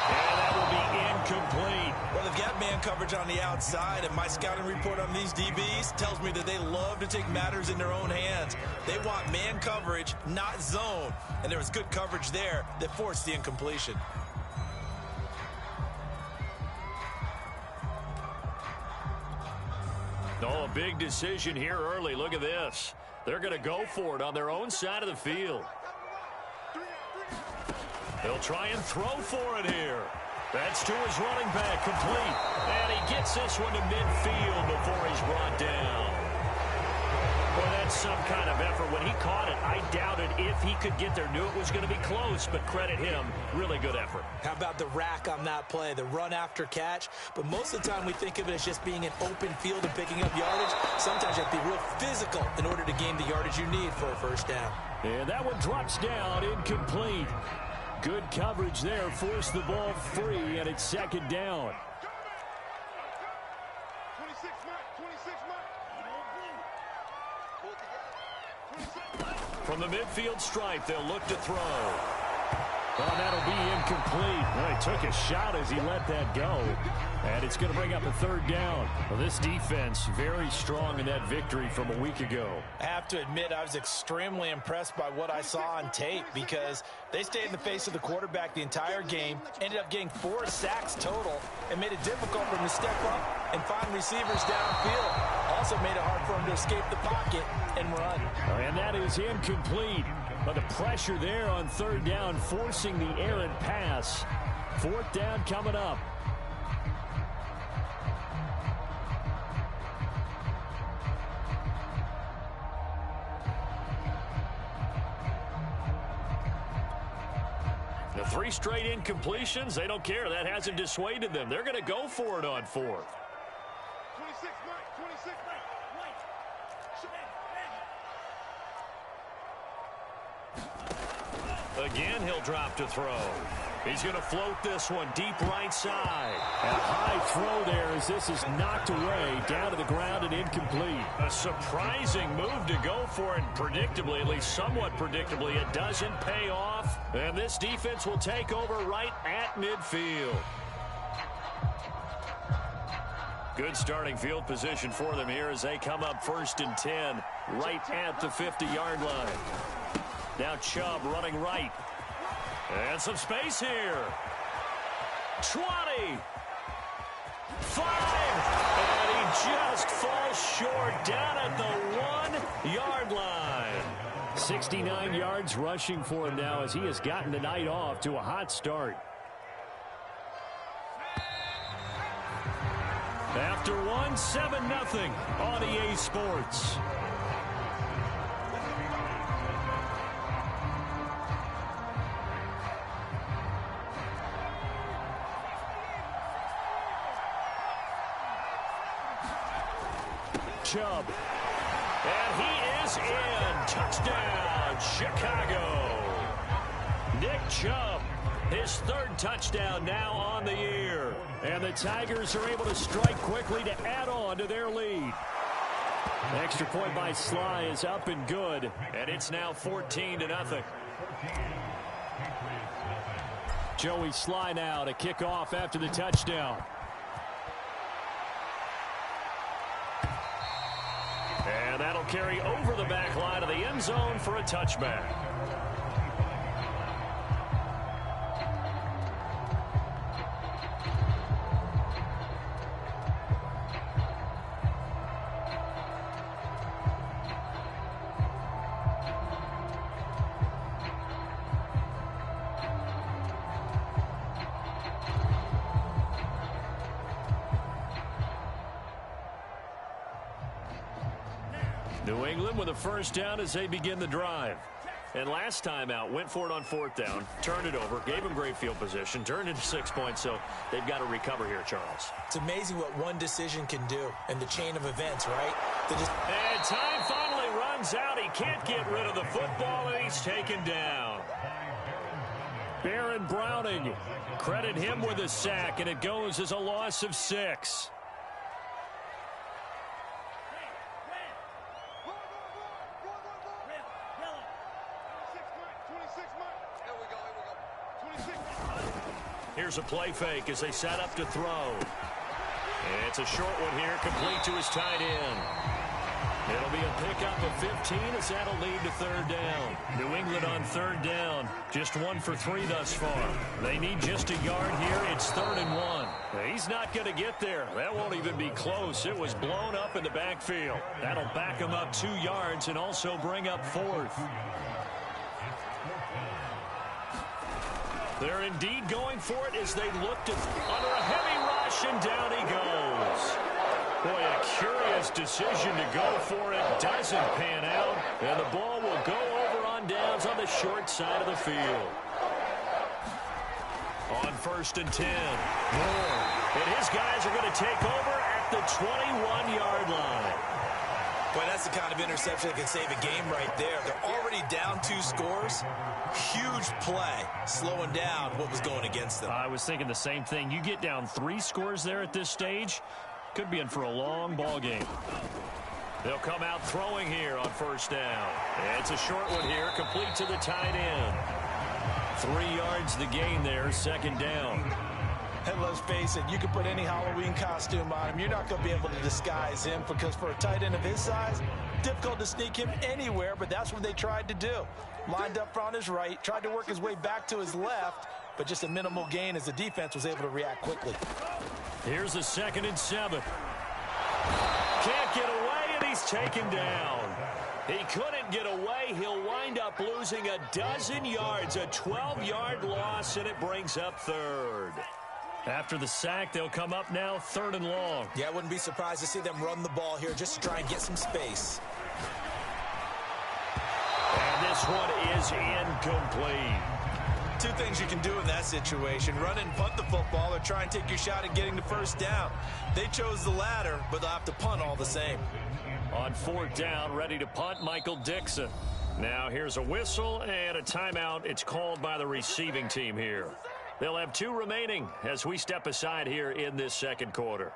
S1: And that will be incomplete.
S2: Well, they've got man coverage on the outside, and my scouting report on these DBs tells me that they love to take matters in their own hands. They want man coverage, not zone, and there was good coverage there that forced the incompletion.
S1: Oh, a big decision here early. Look at this. They're going to go for it on their own side of the field. They'll try and throw for it here. That's to his running back, complete. And he gets this one to midfield before he's brought down. Boy, that's some kind of effort. When he caught it, I doubted if he could get there. Knew it was going to be close, but credit him. Really good effort.
S4: How about the rack on that play, the run after catch? But most of the time we think of it as just being an open field and picking up yardage. Sometimes you have to be real physical in order to gain the yardage you need for a first down.
S3: And that one drops down, incomplete. Good coverage there, forced the ball free, and it's 2nd down.
S1: From the midfield stripe, they'll look to throw.
S3: Well, that'll be incomplete. Well, he took a shot as he let that go. And it's going to bring up a 3rd down. Well, this defense very strong in that victory from a week ago.
S4: I have to admit, I was extremely impressed by what I saw on tape because they stayed in the face of the quarterback the entire game, ended up getting 4 sacks total, and made it difficult for him to step up and find receivers downfield. Also made it hard for him to escape the pocket and run.
S3: And that is incomplete. But the pressure there on 3rd down, forcing the errant pass. 4th down coming up.
S1: The 3 straight incompletions, they don't care. That hasn't dissuaded them. They're going to go for it on 4th. Again, he'll drop to throw. He's going to float this one deep right side.
S3: And a high throw there as this is knocked away, down to the ground and incomplete.
S1: A surprising move to go for it, predictably, at least somewhat predictably. It doesn't pay off, and this defense will take over right at midfield.
S3: Good starting field position for them here as they come up 1st and 10 right at the 50-yard line. Now Chubb running right. And some space here. 20. 5. And he just falls short down at the 1-yard line. 69 yards rushing for him now as he has gotten the night off to a hot start. After 7-0 on EA Sports. Chubb. And he is in. Touchdown, Chicago. Nick Chubb, his 3rd touchdown now on the year. And the Tigers are able to strike quickly to add on to their lead. Extra point by Sly is up and good. And it's now 14-0. Joey Sly now to kick off after the touchdown. And that'll carry over the back line of the end zone for a touchback. New England with a 1st down as they begin the drive. And last time out, went for it on 4th down, turned it over, gave them great field position, turned into 6 points, so they've got to recover here, Charles.
S2: It's amazing what one decision can do in the chain of events, right?
S3: And time finally runs out. He can't get rid of the football, and he's taken down. Baron Browning, credit him with a sack, and it goes as a loss of 6. Here's a play fake as they set up to throw. And it's a short one here, complete to his tight end. It'll be a pickup of 15 as that'll lead to 3rd down. New England on 3rd down. Just 1 for 3 thus far. They need just a yard here. It's 3rd and 1. He's not going to get there. That won't even be close. It was blown up in the backfield. That'll back him up 2 yards and also bring up 4th. They're indeed going for it as they look to under a heavy rush, and down he goes. Boy, a curious decision to go for it. Doesn't pan out, and the ball will go over on downs on the short side of the field. On 1st and 10. Moore. And his guys are going to take over at the 21-yard line.
S2: Boy, that's the kind of interception that can save a game right there. They're already down 2 scores. Huge play, slowing down what was going against them.
S3: I was thinking the same thing. You get down 3 scores there at this stage, could be in for a long ball game. They'll come out throwing here on 1st down. It's a short one here, complete to the tight end. 3 yards the gain there, 2nd down.
S4: And let's face it, you can put any Halloween costume on him. You're not going to be able to disguise him because for a tight end of his size, difficult to sneak him anywhere, but that's what they tried to do. Lined up on his right, tried to work his way back to his left, but just a minimal gain as the defense was able to react quickly.
S3: Here's a 2nd and 7. Can't get away, and he's taken down. He couldn't get away. He'll wind up losing a dozen yards, a 12-yard loss, and it brings up 3rd. After the sack, they'll come up now 3rd and long.
S2: Yeah, I wouldn't be surprised to see them run the ball here just to try and get some space.
S3: And this one is incomplete.
S2: 2 things you can do in that situation: run and punt the football, or try and take your shot at getting the 1st down. They chose the latter, but they'll have to punt all the same.
S3: On 4th down, ready to punt, Michael Dixon. Now here's a whistle and a timeout. It's called by the receiving team here. They'll have 2 remaining as we step aside here in this 2nd quarter.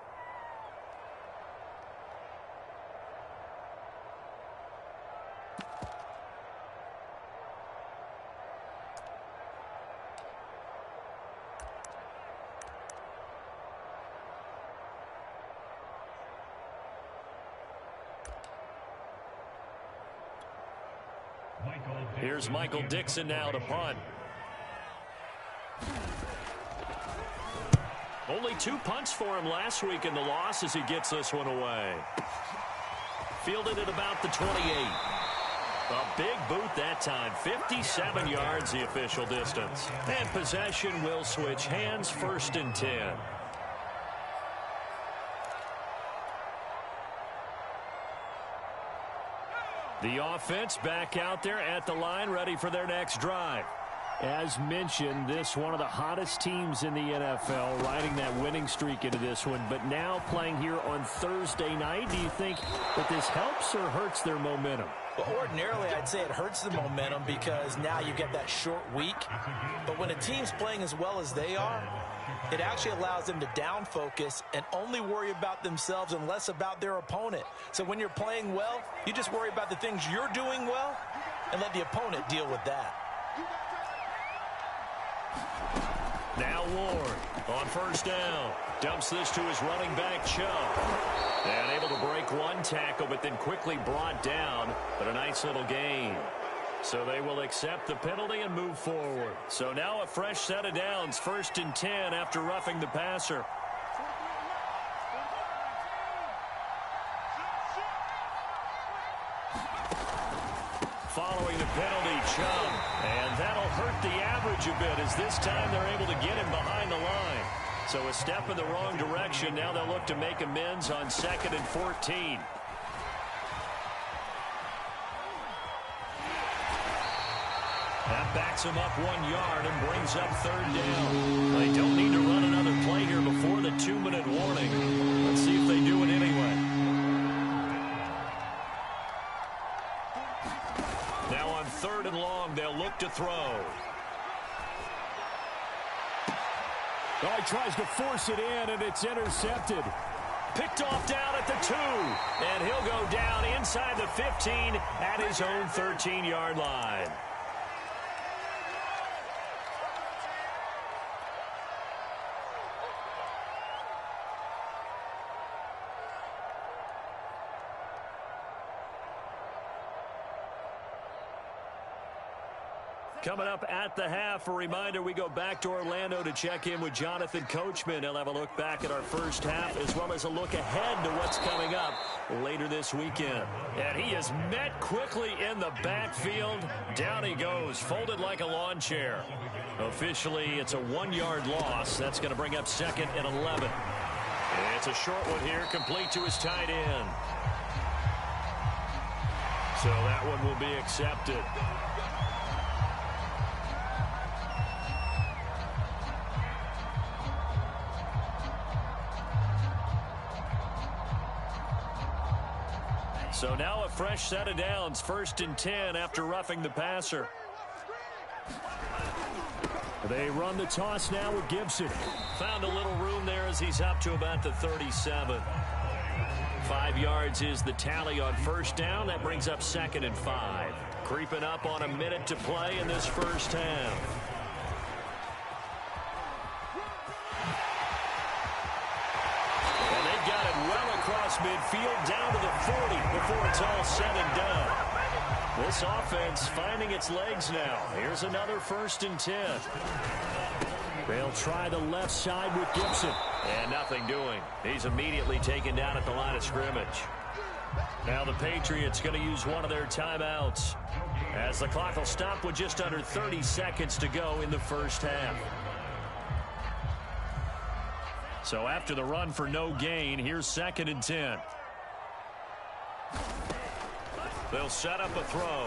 S3: Here's Michael Dixon now to punt. Only 2 punts for him last week in the loss as he gets this one away. Fielded at about the 28. A big boot that time. 57 yards the official distance. And possession will switch hands, 1st and 10. The offense back out there at the line, ready for their next drive. As mentioned, this one of the hottest teams in the NFL, riding that winning streak into this one, but now playing here on Thursday night. Do you think that this helps or hurts their momentum?
S4: Well, ordinarily, I'd say it hurts the momentum because now you get that short week. But when a team's playing as well as they are, it actually allows them to down focus and only worry about themselves and less about their opponent. So when you're playing well, you just worry about the things you're doing well and let the opponent deal with that.
S3: Now Ward on 1st down. Dumps this to his running back, Chubb. And able to break one tackle, but then quickly brought down. But a nice little gain. So they will accept the penalty and move forward. So now a fresh set of downs. 1st and 10 after roughing the passer. Following the penalty, Chubb. And that'll hurt the average a bit as this time they're able to get him behind the line. So a step in the wrong direction. Now they'll look to make amends on 2nd and 14. That backs him up 1 yard and brings up 3rd down. They don't need to run another play here before the 2-minute warning. Let's see if they do it anyway. Now on 3rd and long, they'll look to throw. Oh, he tries to force it in, and it's intercepted. Picked off down at the 2. And he'll go down inside the 15 at his own 13-yard line. Coming up at the half, a reminder, we go back to Orlando to check in with Jonathan Coachman. He'll have a look back at our first half as well as a look ahead to what's coming up later this weekend. And he is met quickly in the backfield. Down he goes, folded like a lawn chair. Officially, it's a 1-yard loss. That's going to bring up 2nd and 11. And it's a short one here, complete to his tight end. So that one will be accepted. So now a fresh set of downs, 1st and 10 after roughing the passer. They run the toss now with Gibson. Found a little room there as he's up to about the 37. 5 yards is the tally on 1st down. That brings up 2nd and 5. Creeping up on a minute to play in this first half. Across midfield down to the 40 before it's all said and done. This offense finding its legs now. Here's another 1st and 10. They'll try the left side with Gibson. And nothing doing. He's immediately taken down at the line of scrimmage. Now the Patriots going to use one of their timeouts as the clock will stop with just under 30 seconds to go in the first half. So after the run for no gain, here's 2nd and 10. They'll set up a throw.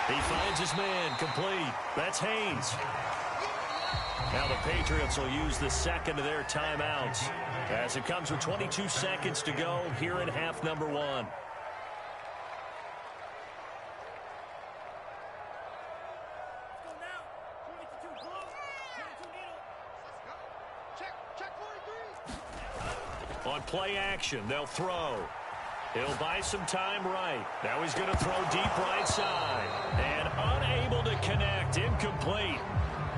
S3: He finds his man, complete. That's Haynes. Now the Patriots will use the 2nd of their timeouts as it comes with 22 seconds to go here in half number 1. On play action, they'll throw. He'll buy some time right. Now he's going to throw deep right side. And unable to connect. Incomplete.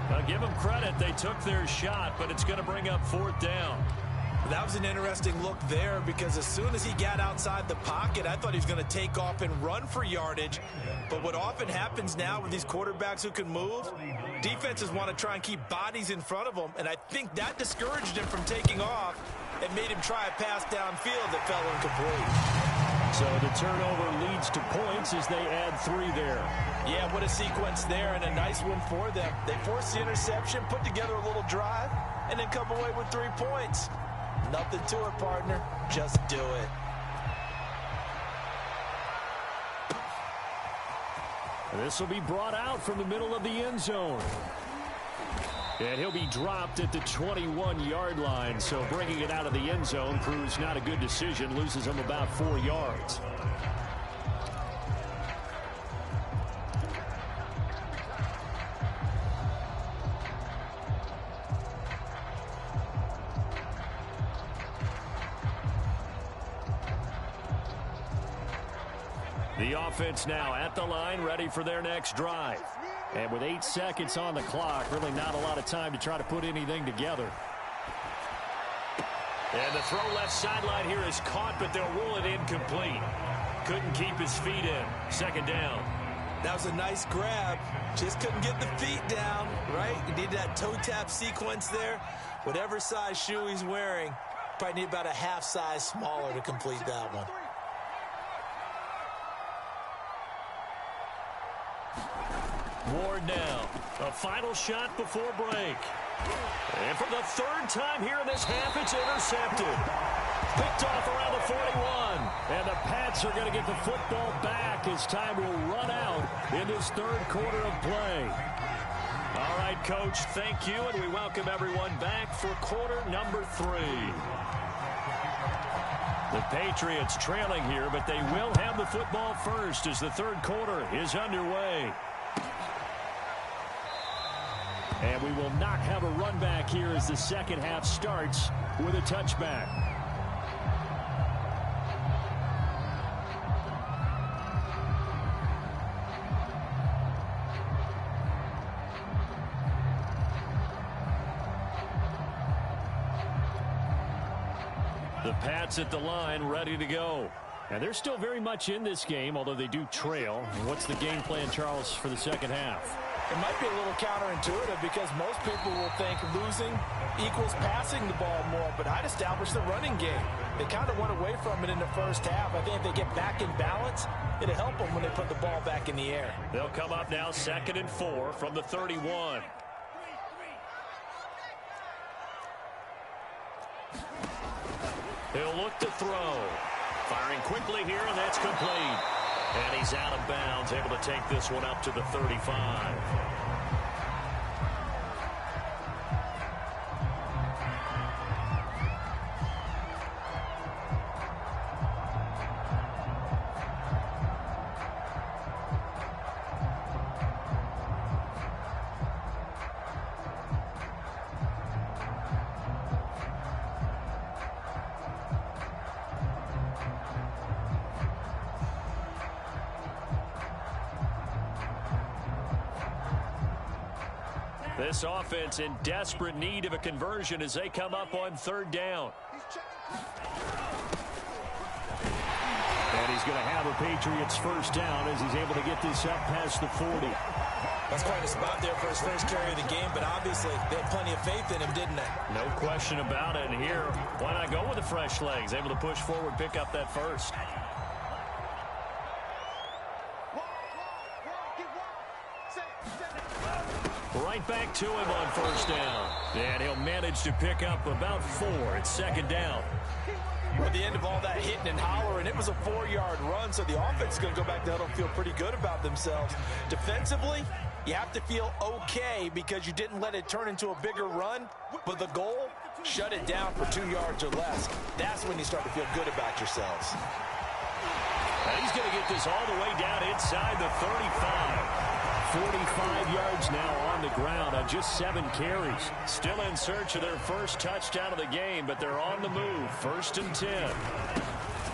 S3: Now give them credit. They took their shot, but it's going to bring up 4th down.
S2: That was an interesting look there because as soon as he got outside the pocket, I thought he was going to take off and run for yardage. But what often happens now with these quarterbacks who can move, defenses want to try and keep bodies in front of them, and I think that discouraged him from taking off and made him try a pass downfield that fell incomplete.
S3: So the turnover leads to points as they add 3 there.
S4: Yeah, what a sequence there, and a nice one for them. They forced the interception, put together a little drive, and then come away with 3 points. Nothing to it, partner. Just do it.
S3: This will be brought out from the middle of the end zone. And he'll be dropped at the 21-yard line. So bringing it out of the end zone proves not a good decision. Loses him about 4 yards. The offense now at the line, ready for their next drive. And with 8 seconds on the clock, really not a lot of time to try to put anything together.
S1: And the throw left sideline here is caught, but they'll rule it incomplete. Couldn't keep his feet in. 2nd down.
S2: That was a nice grab. Just couldn't get the feet down, right? You need that toe tap sequence there. Whatever size shoe he's wearing, probably need about a half size smaller to complete that one.
S1: Ward now. A final shot before break. And for the 3rd time here in this half, it's intercepted. Picked off around the 41. And the Pats are going to get the football back as time will run out in this 3rd quarter of play. All right, Coach, thank you, and we welcome everyone back for quarter number 3. The Patriots trailing here, but they will have the football first as the 3rd quarter is underway. And we will not have a run back here as the 2nd half starts with a touchback. The Pats at the line, ready to go. And they're still very much in this game, although they do trail. What's the game plan, Charles, for the 2nd half?
S4: It might be a little counterintuitive because most people will think losing equals passing the ball more, but I'd establish the running game. They kind of went away from it in the 1st half. I think if they get back in balance, it'll help them when they put the ball back in the air.
S1: They'll come up now 2nd and 4 from the 31. He'll look to throw. Firing quickly here, and that's complete. And he's out of bounds, able to take this one up to the 35. This offense in desperate need of a conversion as they come up on 3rd down. And he's going to have a Patriots 1st down as he's able to get this up past the 40.
S2: That's quite a spot there for his first carry of the game, but obviously they had plenty of faith in him, didn't they?
S1: No question about it. And here, why not go with the fresh legs? Able to push forward, pick up that 1st. Right back to him on 1st down. And he'll manage to pick up about 4 at 2nd down.
S4: At the end of all that hitting and hollering, it was a 4-yard run, so the offense is going to go back to huddle and feel pretty good about themselves. Defensively, you have to feel okay because you didn't let it turn into a bigger run, but the goal, shut it down for 2 yards or less. That's when you start to feel good about yourselves.
S1: And he's going to get this all the way down inside the 35. 45 yards now on the ground on just 7 carries. Still in search of their 1st touchdown of the game, but they're on the move. 1st and 10.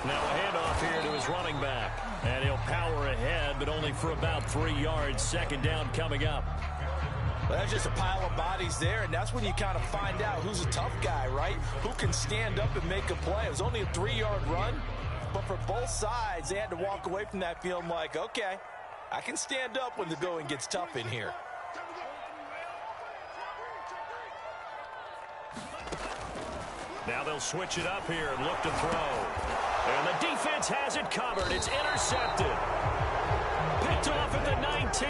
S1: Now a handoff here to his running back. And he'll power ahead, but only for about 3 yards. 2nd down coming up.
S4: Well, that's just a pile of bodies there, and that's when you kind of find out who's a tough guy, right? Who can stand up and make a play. It was only a 3-yard run, but for both sides, they had to walk away from that feeling like, okay, I can stand up when the going gets tough in here.
S1: Now they'll switch it up here and look to throw. And the defense has it covered. It's intercepted. Picked off at the 19.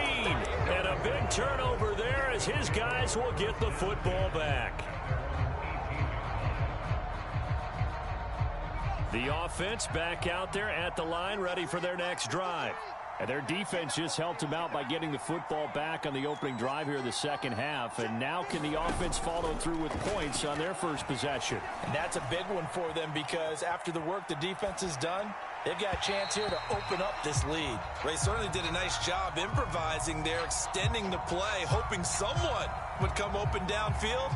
S1: And a big turnover there as his guys will get the football back. The offense back out there at the line, ready for their next drive. And their defense just helped them out by getting the football back on the opening drive here in the second half. And now can the offense follow through with points on their first possession?
S4: And that's a big one for them because after the work the defense has done, they've got a chance here to open up this lead.
S2: They certainly did a nice job improvising there, extending the play, hoping someone would come open downfield,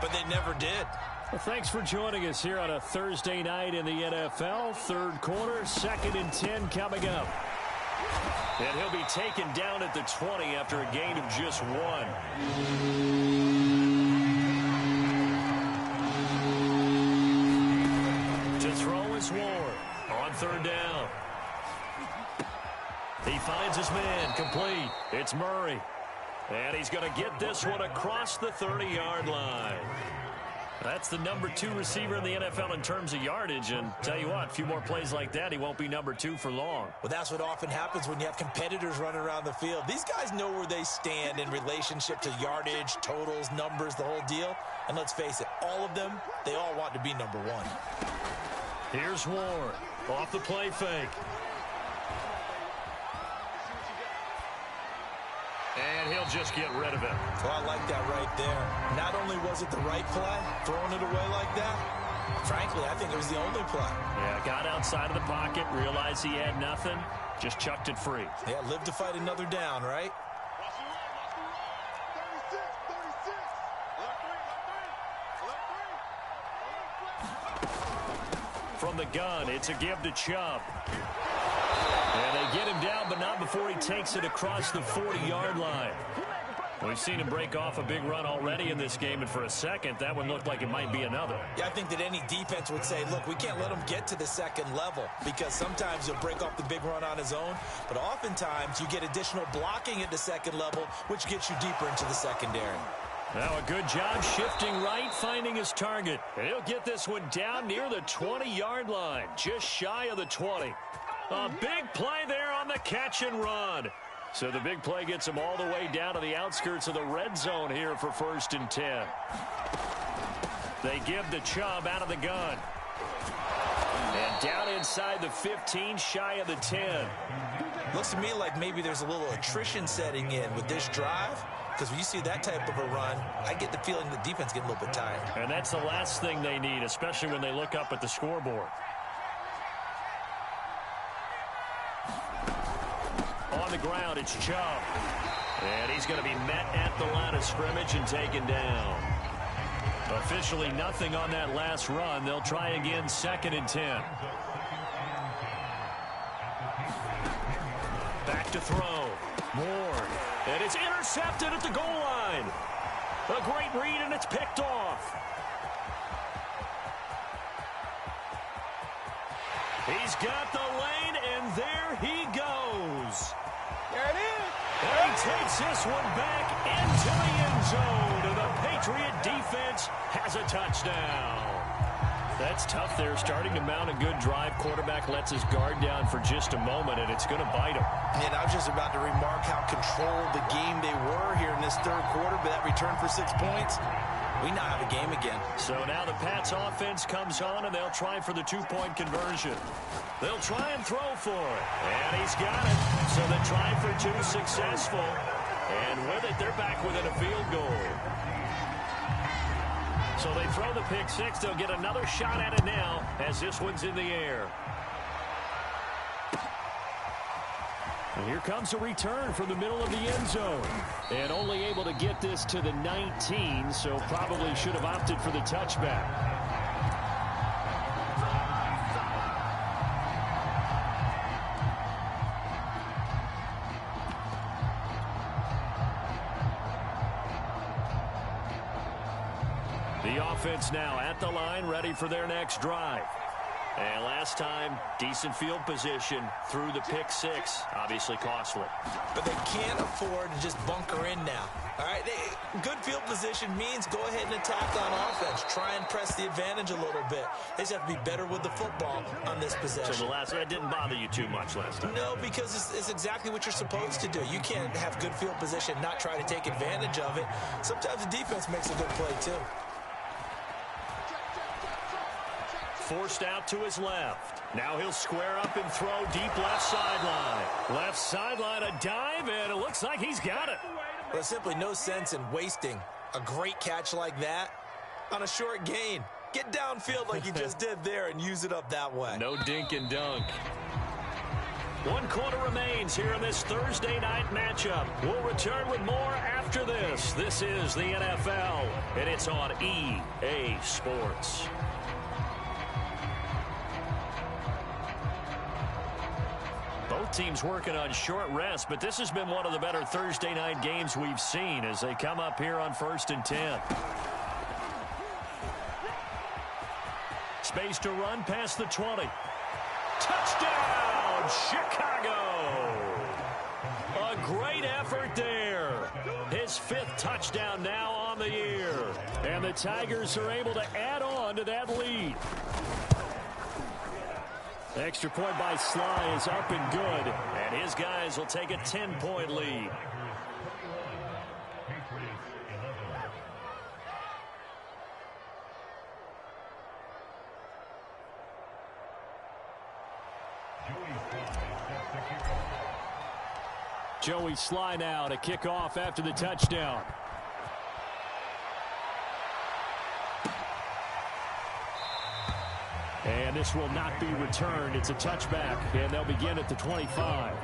S2: but they never did.
S1: Well, thanks for joining us here on a Thursday night in the NFL. Third quarter, 2nd and 10 coming up. And he'll be taken down at the 20 after a gain of just 1. To throw is Ward on 3rd down. He finds his man, complete. It's Murray. And he's going to get this one across the 30-yard line. That's the number 2 receiver in the NFL in terms of yardage. And tell you what, a few more plays like that, he won't be number 2 for long.
S2: Well, that's what often happens when you have competitors running around the field. These guys know where they stand in relationship to yardage, totals, numbers, the whole deal. And let's face it, all of them, they all want to be number 1.
S1: Here's Ward off the play fake. And he'll just get rid of it.
S2: Well, I like that right there. Not only was it the right play, throwing it away like that, frankly, I think it was the only play.
S1: Yeah, got outside of the pocket, realized he had nothing, just chucked it free.
S2: Yeah, live to fight another down, right?
S1: From the gun, it's a give to Chubb. And they get him down, but not before he takes it across the 40-yard line. We've seen him break off a big run already in this game, and for a second, that one looked like it might be another.
S2: Yeah, I think that any defense would say, look, we can't let him get to the second level because sometimes he'll break off the big run on his own, but oftentimes you get additional blocking at the second level, which gets you deeper into the secondary.
S1: Now a good job shifting right, finding his target. And he'll get this one down near the 20-yard line, just shy of the 20. A big play there on the catch and run. So the big play gets him all the way down to the outskirts of the red zone here for 1st and 10. They give the Chubb out of the gun. And down inside the 15, shy of the 10.
S2: Looks to me like maybe there's a little attrition setting in with this drive. Because when you see that type of a run, I get the feeling the defense getting a little bit tired.
S1: And that's the last thing they need, especially when they look up at the scoreboard. On the ground, it's Chubb. And he's going to be met at the line of scrimmage and taken down. Officially nothing on that last run. They'll try again, 2nd and 10. Back to throw. Ward. And it's intercepted at the goal line. A great read, and it's picked off. He's got the lane, and there he goes.
S4: There it is.
S1: And he takes this one back into the end zone, and the Patriot defense has a touchdown. That's tough there, starting to mount a good drive. Quarterback lets his guard down for just a moment, and it's going to bite him.
S2: And I was just about to remark how controlled the game they were here in this 3rd quarter, but that return for 6 points, we now have a game again.
S1: So now the Pats offense comes on, and they'll try for the 2-point conversion. They'll try and throw for it. And he's got it. So the try for 2 successful. And with it, they're back within a field goal. So they throw the pick 6. They'll get another shot at it now as this one's in the air. And here comes a return from the middle of the end zone. And only able to get this to the 19, so probably should have opted for the touchback.
S3: defense now at the line, ready for their next drive. And last time, decent field position through the pick six. Obviously costly.
S2: But they can't afford to just bunker in now. All right, good field position means go ahead and attack on offense. Try and press the advantage a little bit. They just have to be better with the football on this possession.
S3: So the last one didn't bother you too much last time?
S2: No, because it's exactly what you're supposed to do. You can't have good field position, not try to take advantage of it. Sometimes the defense makes a good play, too.
S3: Forced out to his left. Now he'll square up and throw deep left sideline. Left sideline, a dive, and it looks like he's got it.
S2: There's simply no sense in wasting a great catch like that on a short gain. Get downfield like you just did there and use it up that way.
S3: No dink and dunk. 1 quarter remains here in this Thursday night matchup. We'll return with more after this. This is the NFL, and it's on EA Sports. Both teams working on short rest, but this has been one of the better Thursday night games we've seen as they come up here on 1st and 10. Space to run past the 20. Touchdown, Chicago! A great effort there. His 5th touchdown now on the year. And the Tigers are able to add on to that lead. Extra point by Sly is up and good. And his guys will take a 10-point lead. Joey Sly now to kick off after the touchdown. And this will not be returned. It's a touchback, and they'll begin at the 25.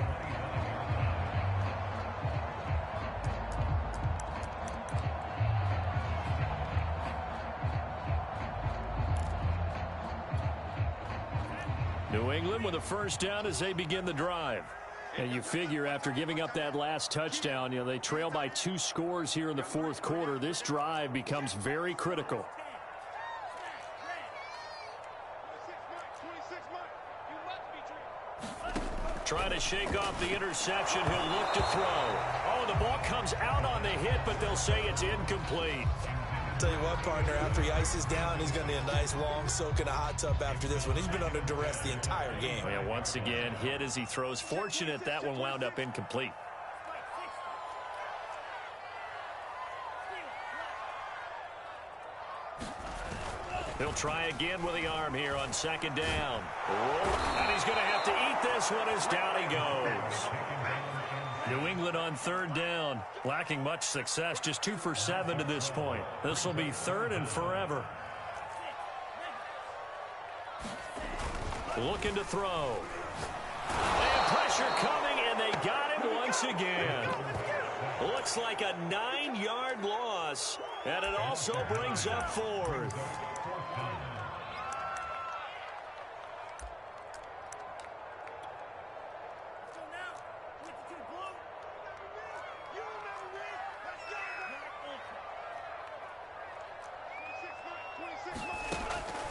S3: New England with a first down as they begin the drive. And you figure after giving up that last touchdown, they trail by 2 scores here in the 4th quarter. This drive becomes very critical. Trying to shake off the interception. He'll look to throw. Oh, the ball comes out on the hit, but they'll say it's incomplete.
S2: Tell you what, partner, after he ices down, he's going to need a nice long soak in a hot tub after this one. He's been under duress the entire game.
S3: Oh, yeah, once again, hit as he throws. Fortunate that one wound up incomplete. He'll try again with the arm here on 2nd down. And he's going to have to eat this one as down he goes. New England on 3rd down. Lacking much success. Just 2 for 7 to this point. This will be 3rd and forever. Looking to throw. And pressure coming, and they got him once again. Looks like a 9-yard loss, and it also brings up 4th.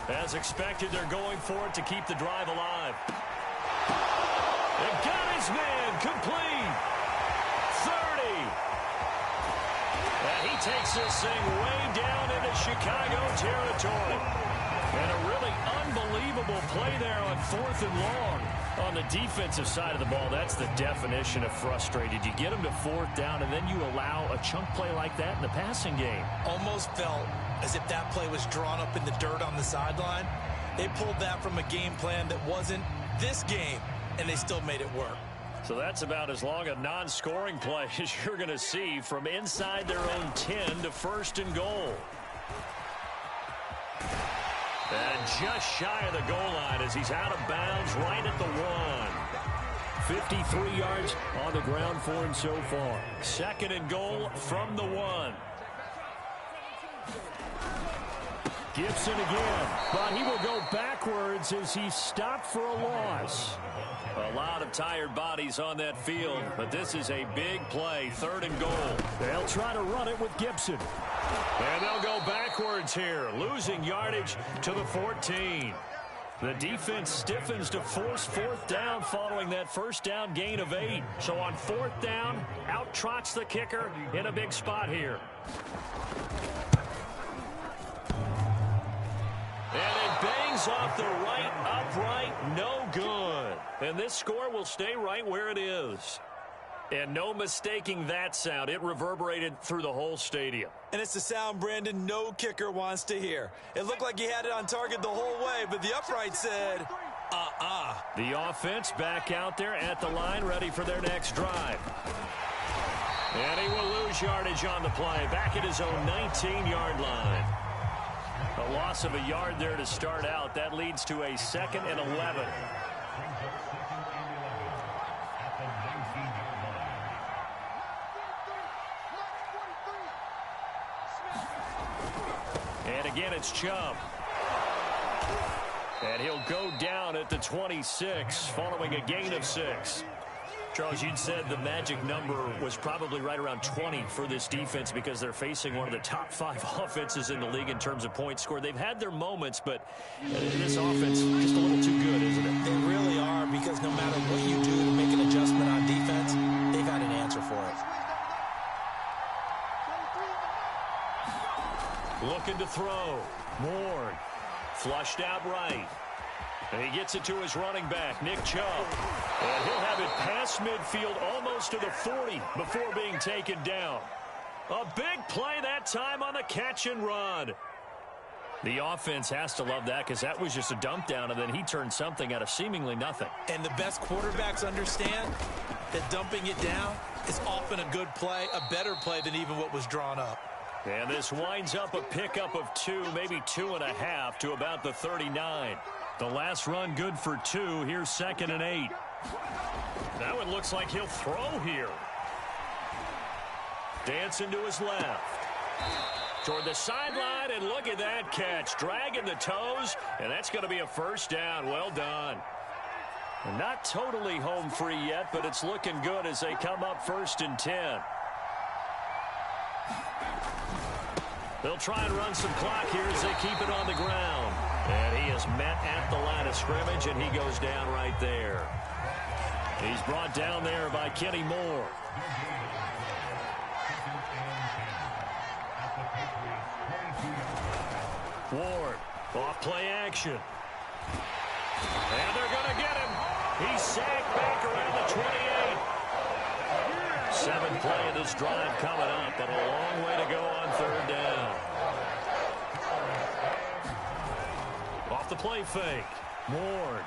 S3: As expected, they're going for it to keep the drive alive. They've got his man complete. 30. And he takes this thing way down into Chicago territory. And a really unbelievable play there on 4th and long. On the defensive side of the ball, that's the definition of frustrated. You get them to 4th down, and then you allow a chunk play like that in the passing game.
S2: Almost felt as if that play was drawn up in the dirt on the sideline. They pulled that from a game plan that wasn't this game, and they still made it work.
S3: So that's about as long a non-scoring play as you're going to see from inside their own 10 to 1st and goal. And just shy of the goal line as he's out of bounds right at the 1. 53 yards on the ground for him so far. 2nd and goal from the 1. Gibson again, but he will go backwards as he's stopped for a loss. A lot of tired bodies on that field, but this is a big play, 3rd and goal. They'll try to run it with Gibson. And they'll go backwards here, losing yardage to the 14. The defense stiffens to force 4th down following that 1st down gain of 8. So on 4th down, out trots the kicker in a big spot here. And it bangs off the right upright, no good. And this score will stay right where it is. And no mistaking that sound. It reverberated through the whole stadium.
S2: And it's the sound, Brandon, no kicker wants to hear. It looked like he had it on target the whole way, but the upright said,
S3: The offense back out there at the line, ready for their next drive. And he will lose yardage on the play, back at his own 19-yard line. A loss of a yard there to start out. That leads to a 2nd and 11. And again, it's Chubb. And he'll go down at the 26 following a gain of 6. Charles, you'd said the magic number was probably right around 20 for this defense because they're facing one of the top 5 offenses in the league in terms of points scored. They've had their moments, but this offense just a little too good, isn't it?
S2: They really are, because no matter what you do to make an adjustment on defense, they've had an answer for it.
S3: Looking to throw. Ward. Flushed out right. And he gets it to his running back, Nick Chubb. And he'll have it past midfield almost to the 40 before being taken down. A big play that time on the catch and run. The offense has to love that because that was just a dump down, and then he turned something out of seemingly nothing.
S2: And the best quarterbacks understand that dumping it down is often a good play, a better play than even what was drawn up.
S3: And this winds up a pickup of 2, maybe 2.5 to about the 39. The last run good for 2. Here's 2nd and 8. Now it looks like he'll throw here. Dancing to his left. Toward the sideline, and look at that catch. Dragging the toes, and that's going to be a 1st down. Well done. And not totally home free yet, but it's looking good as they come up 1st and 10. They'll try and run some clock here as they keep it on the ground. And he is met at the line of scrimmage, and he goes down right there. He's brought down there by Kenny Moore. Ward, off play action. And they're going to get him. He's sacked back around the 28. 7th play of this drive coming up, but a long way to go on 3rd down. Off the play fake. Ward.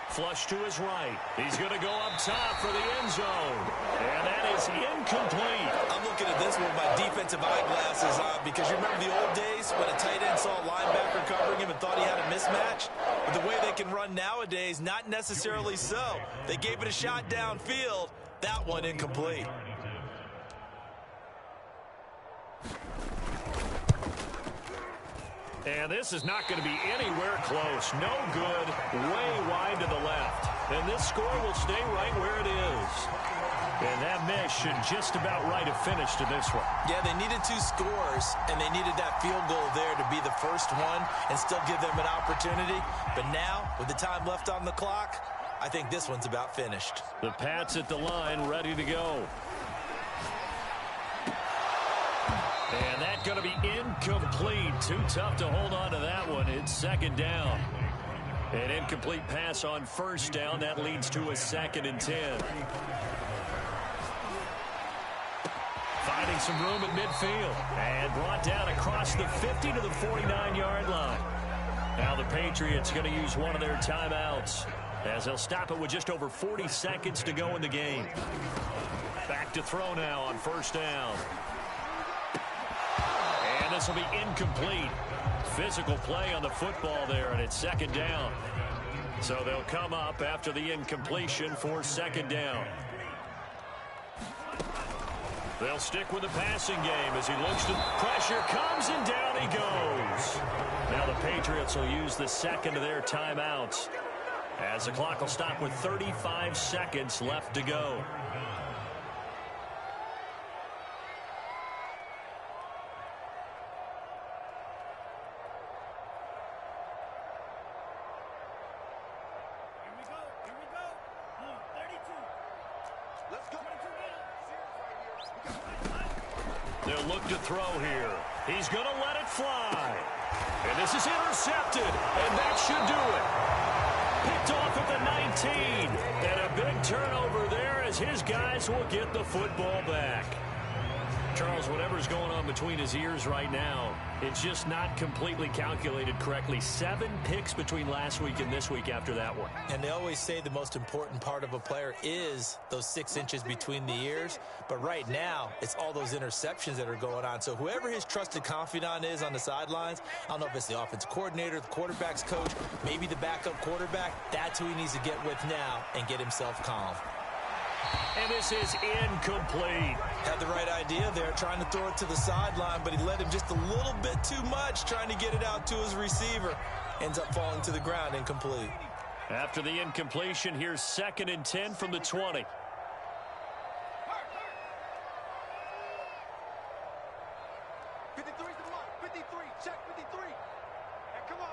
S3: Flush to his right. He's going to go up top for the end zone. And that is incomplete.
S2: I'm looking at this with my defensive eyeglasses on, because you remember the old days when a tight end saw a linebacker covering him and thought he had a mismatch? But the way they can run nowadays, not necessarily so. They gave it a shot downfield. That one incomplete.
S3: And this is not going to be anywhere close. No good. Way wide to the left. And this score will stay right where it is. And that miss should just about write a finish to this one.
S2: Yeah, they needed 2 scores, and they needed that field goal there to be the first one and still give them an opportunity. But now, with the time left on the clock, I think this one's about finished.
S3: The Pats at the line, ready to go. And that's going to be incomplete. Too tough to hold on to that one. It's 2nd down. An incomplete pass on 1st down. That leads to a 2nd and 10. Finding some room at midfield. And brought down across the 50 to the 49-yard line. Now the Patriots going to use one of their timeouts, as they'll stop it with just over 40 seconds to go in the game. Back to throw now on 1st down. And this will be incomplete. Physical play on the football there, and it's 2nd down. So they'll come up after the incompletion for 2nd down. They'll stick with the passing game as he looks to pressure comes and down he goes. Now the Patriots will use the second of their timeouts as the clock will stop with 35 seconds left to go. They'll look to throw here. He's going to let it fly. And this is intercepted. And that should do it. Picked off at the 19. And a big turnover there as his guys will get the football back. Charles, whatever's going on between his ears right now, it's just not completely calculated correctly. 7 picks between last week and this week after that one.
S2: And they always say the most important part of a player is those 6 inches between the ears. But right now, it's all those interceptions that are going on. So whoever his trusted confidant is on the sidelines, I don't know if it's the offense coordinator, the quarterback's coach, maybe the backup quarterback, that's who he needs to get with now and get himself calm.
S3: And this is incomplete.
S2: Had the right idea there, trying to throw it to the sideline, but he let him just a little bit too much, trying to get it out to his receiver. Ends up falling to the ground, incomplete.
S3: After the incompletion, here's 2nd and 10 from the 20.
S5: 53's the mark. 53, check 53. And come on.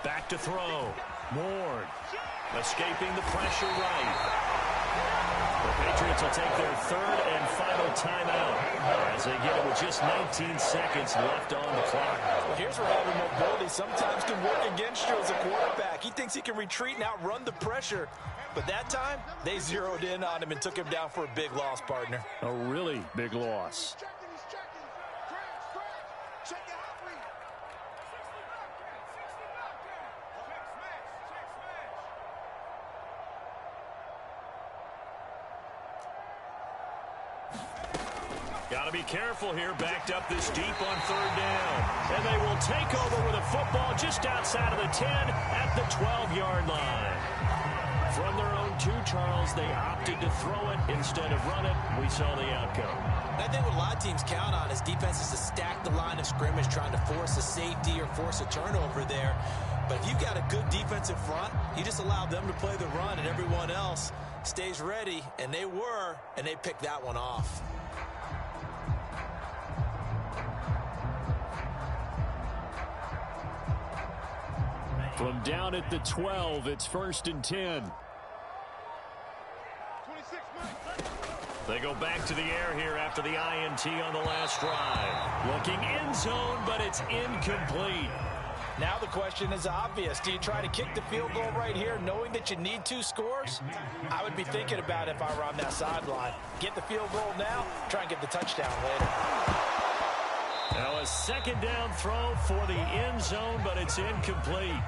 S3: Back to throw. Ward escaping the pressure right. The Patriots will take their 3rd and final timeout as they get it with just 19 seconds left on the clock.
S4: Well, here's where having mobility sometimes can work against you as a quarterback. He thinks he can retreat and outrun the pressure. But that time, they zeroed in on him and took him down for a big loss, partner.
S3: A really big loss.
S5: He's checking. Check your hot read.
S3: Got to be careful here, backed up this deep on 3rd down. And they will take over with a football just outside of the 10 at the 12-yard line. From their own 2, Charles, they opted to throw it instead of run it. We saw the outcome.
S2: I think what a lot of teams count on is defenses to stack the line of scrimmage, trying to force a safety or force a turnover there. But if you've got a good defensive front, you just allow them to play the run and everyone else stays ready. And they were, and they picked that one off.
S3: From down at the 12, it's 1st and 10.
S5: 26,
S3: They go back to the air here after the INT on the last drive. Looking end zone, but it's incomplete.
S4: Now the question is obvious. Do you try to kick the field goal right here knowing that you need 2 scores? I would be thinking about it if I were on that sideline. Get the field goal now, try and get the touchdown later.
S3: Now a 2nd down throw for the end zone, but it's incomplete.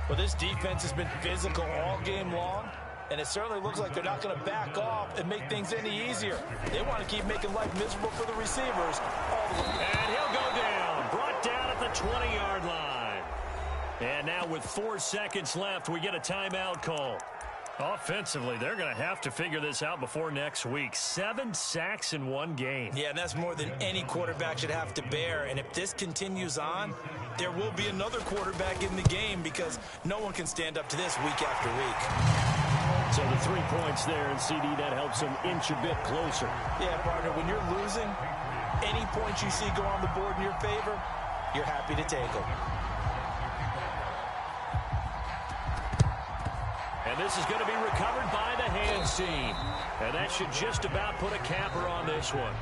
S4: Well, this defense has been physical all game long, and it certainly looks like they're not going to back off and make things any easier. They want to keep making life miserable for the receivers.
S3: And he'll go down, brought down at the 20-yard line. And now with 4 seconds left, we get a timeout call. Offensively, they're going to have to figure this out before next week. 7 sacks in 1 game.
S2: Yeah, and that's more than any quarterback should have to bear. And if this continues on, there will be another quarterback in the game because no one can stand up to this week after week.
S3: So the 3 points there, and CD, that helps them inch a bit closer.
S4: Yeah, partner, when you're losing, any points you see go on the board in your favor, you're happy to take them.
S3: And this is going to be recovered by the hands team. And that should just about put a capper on this one.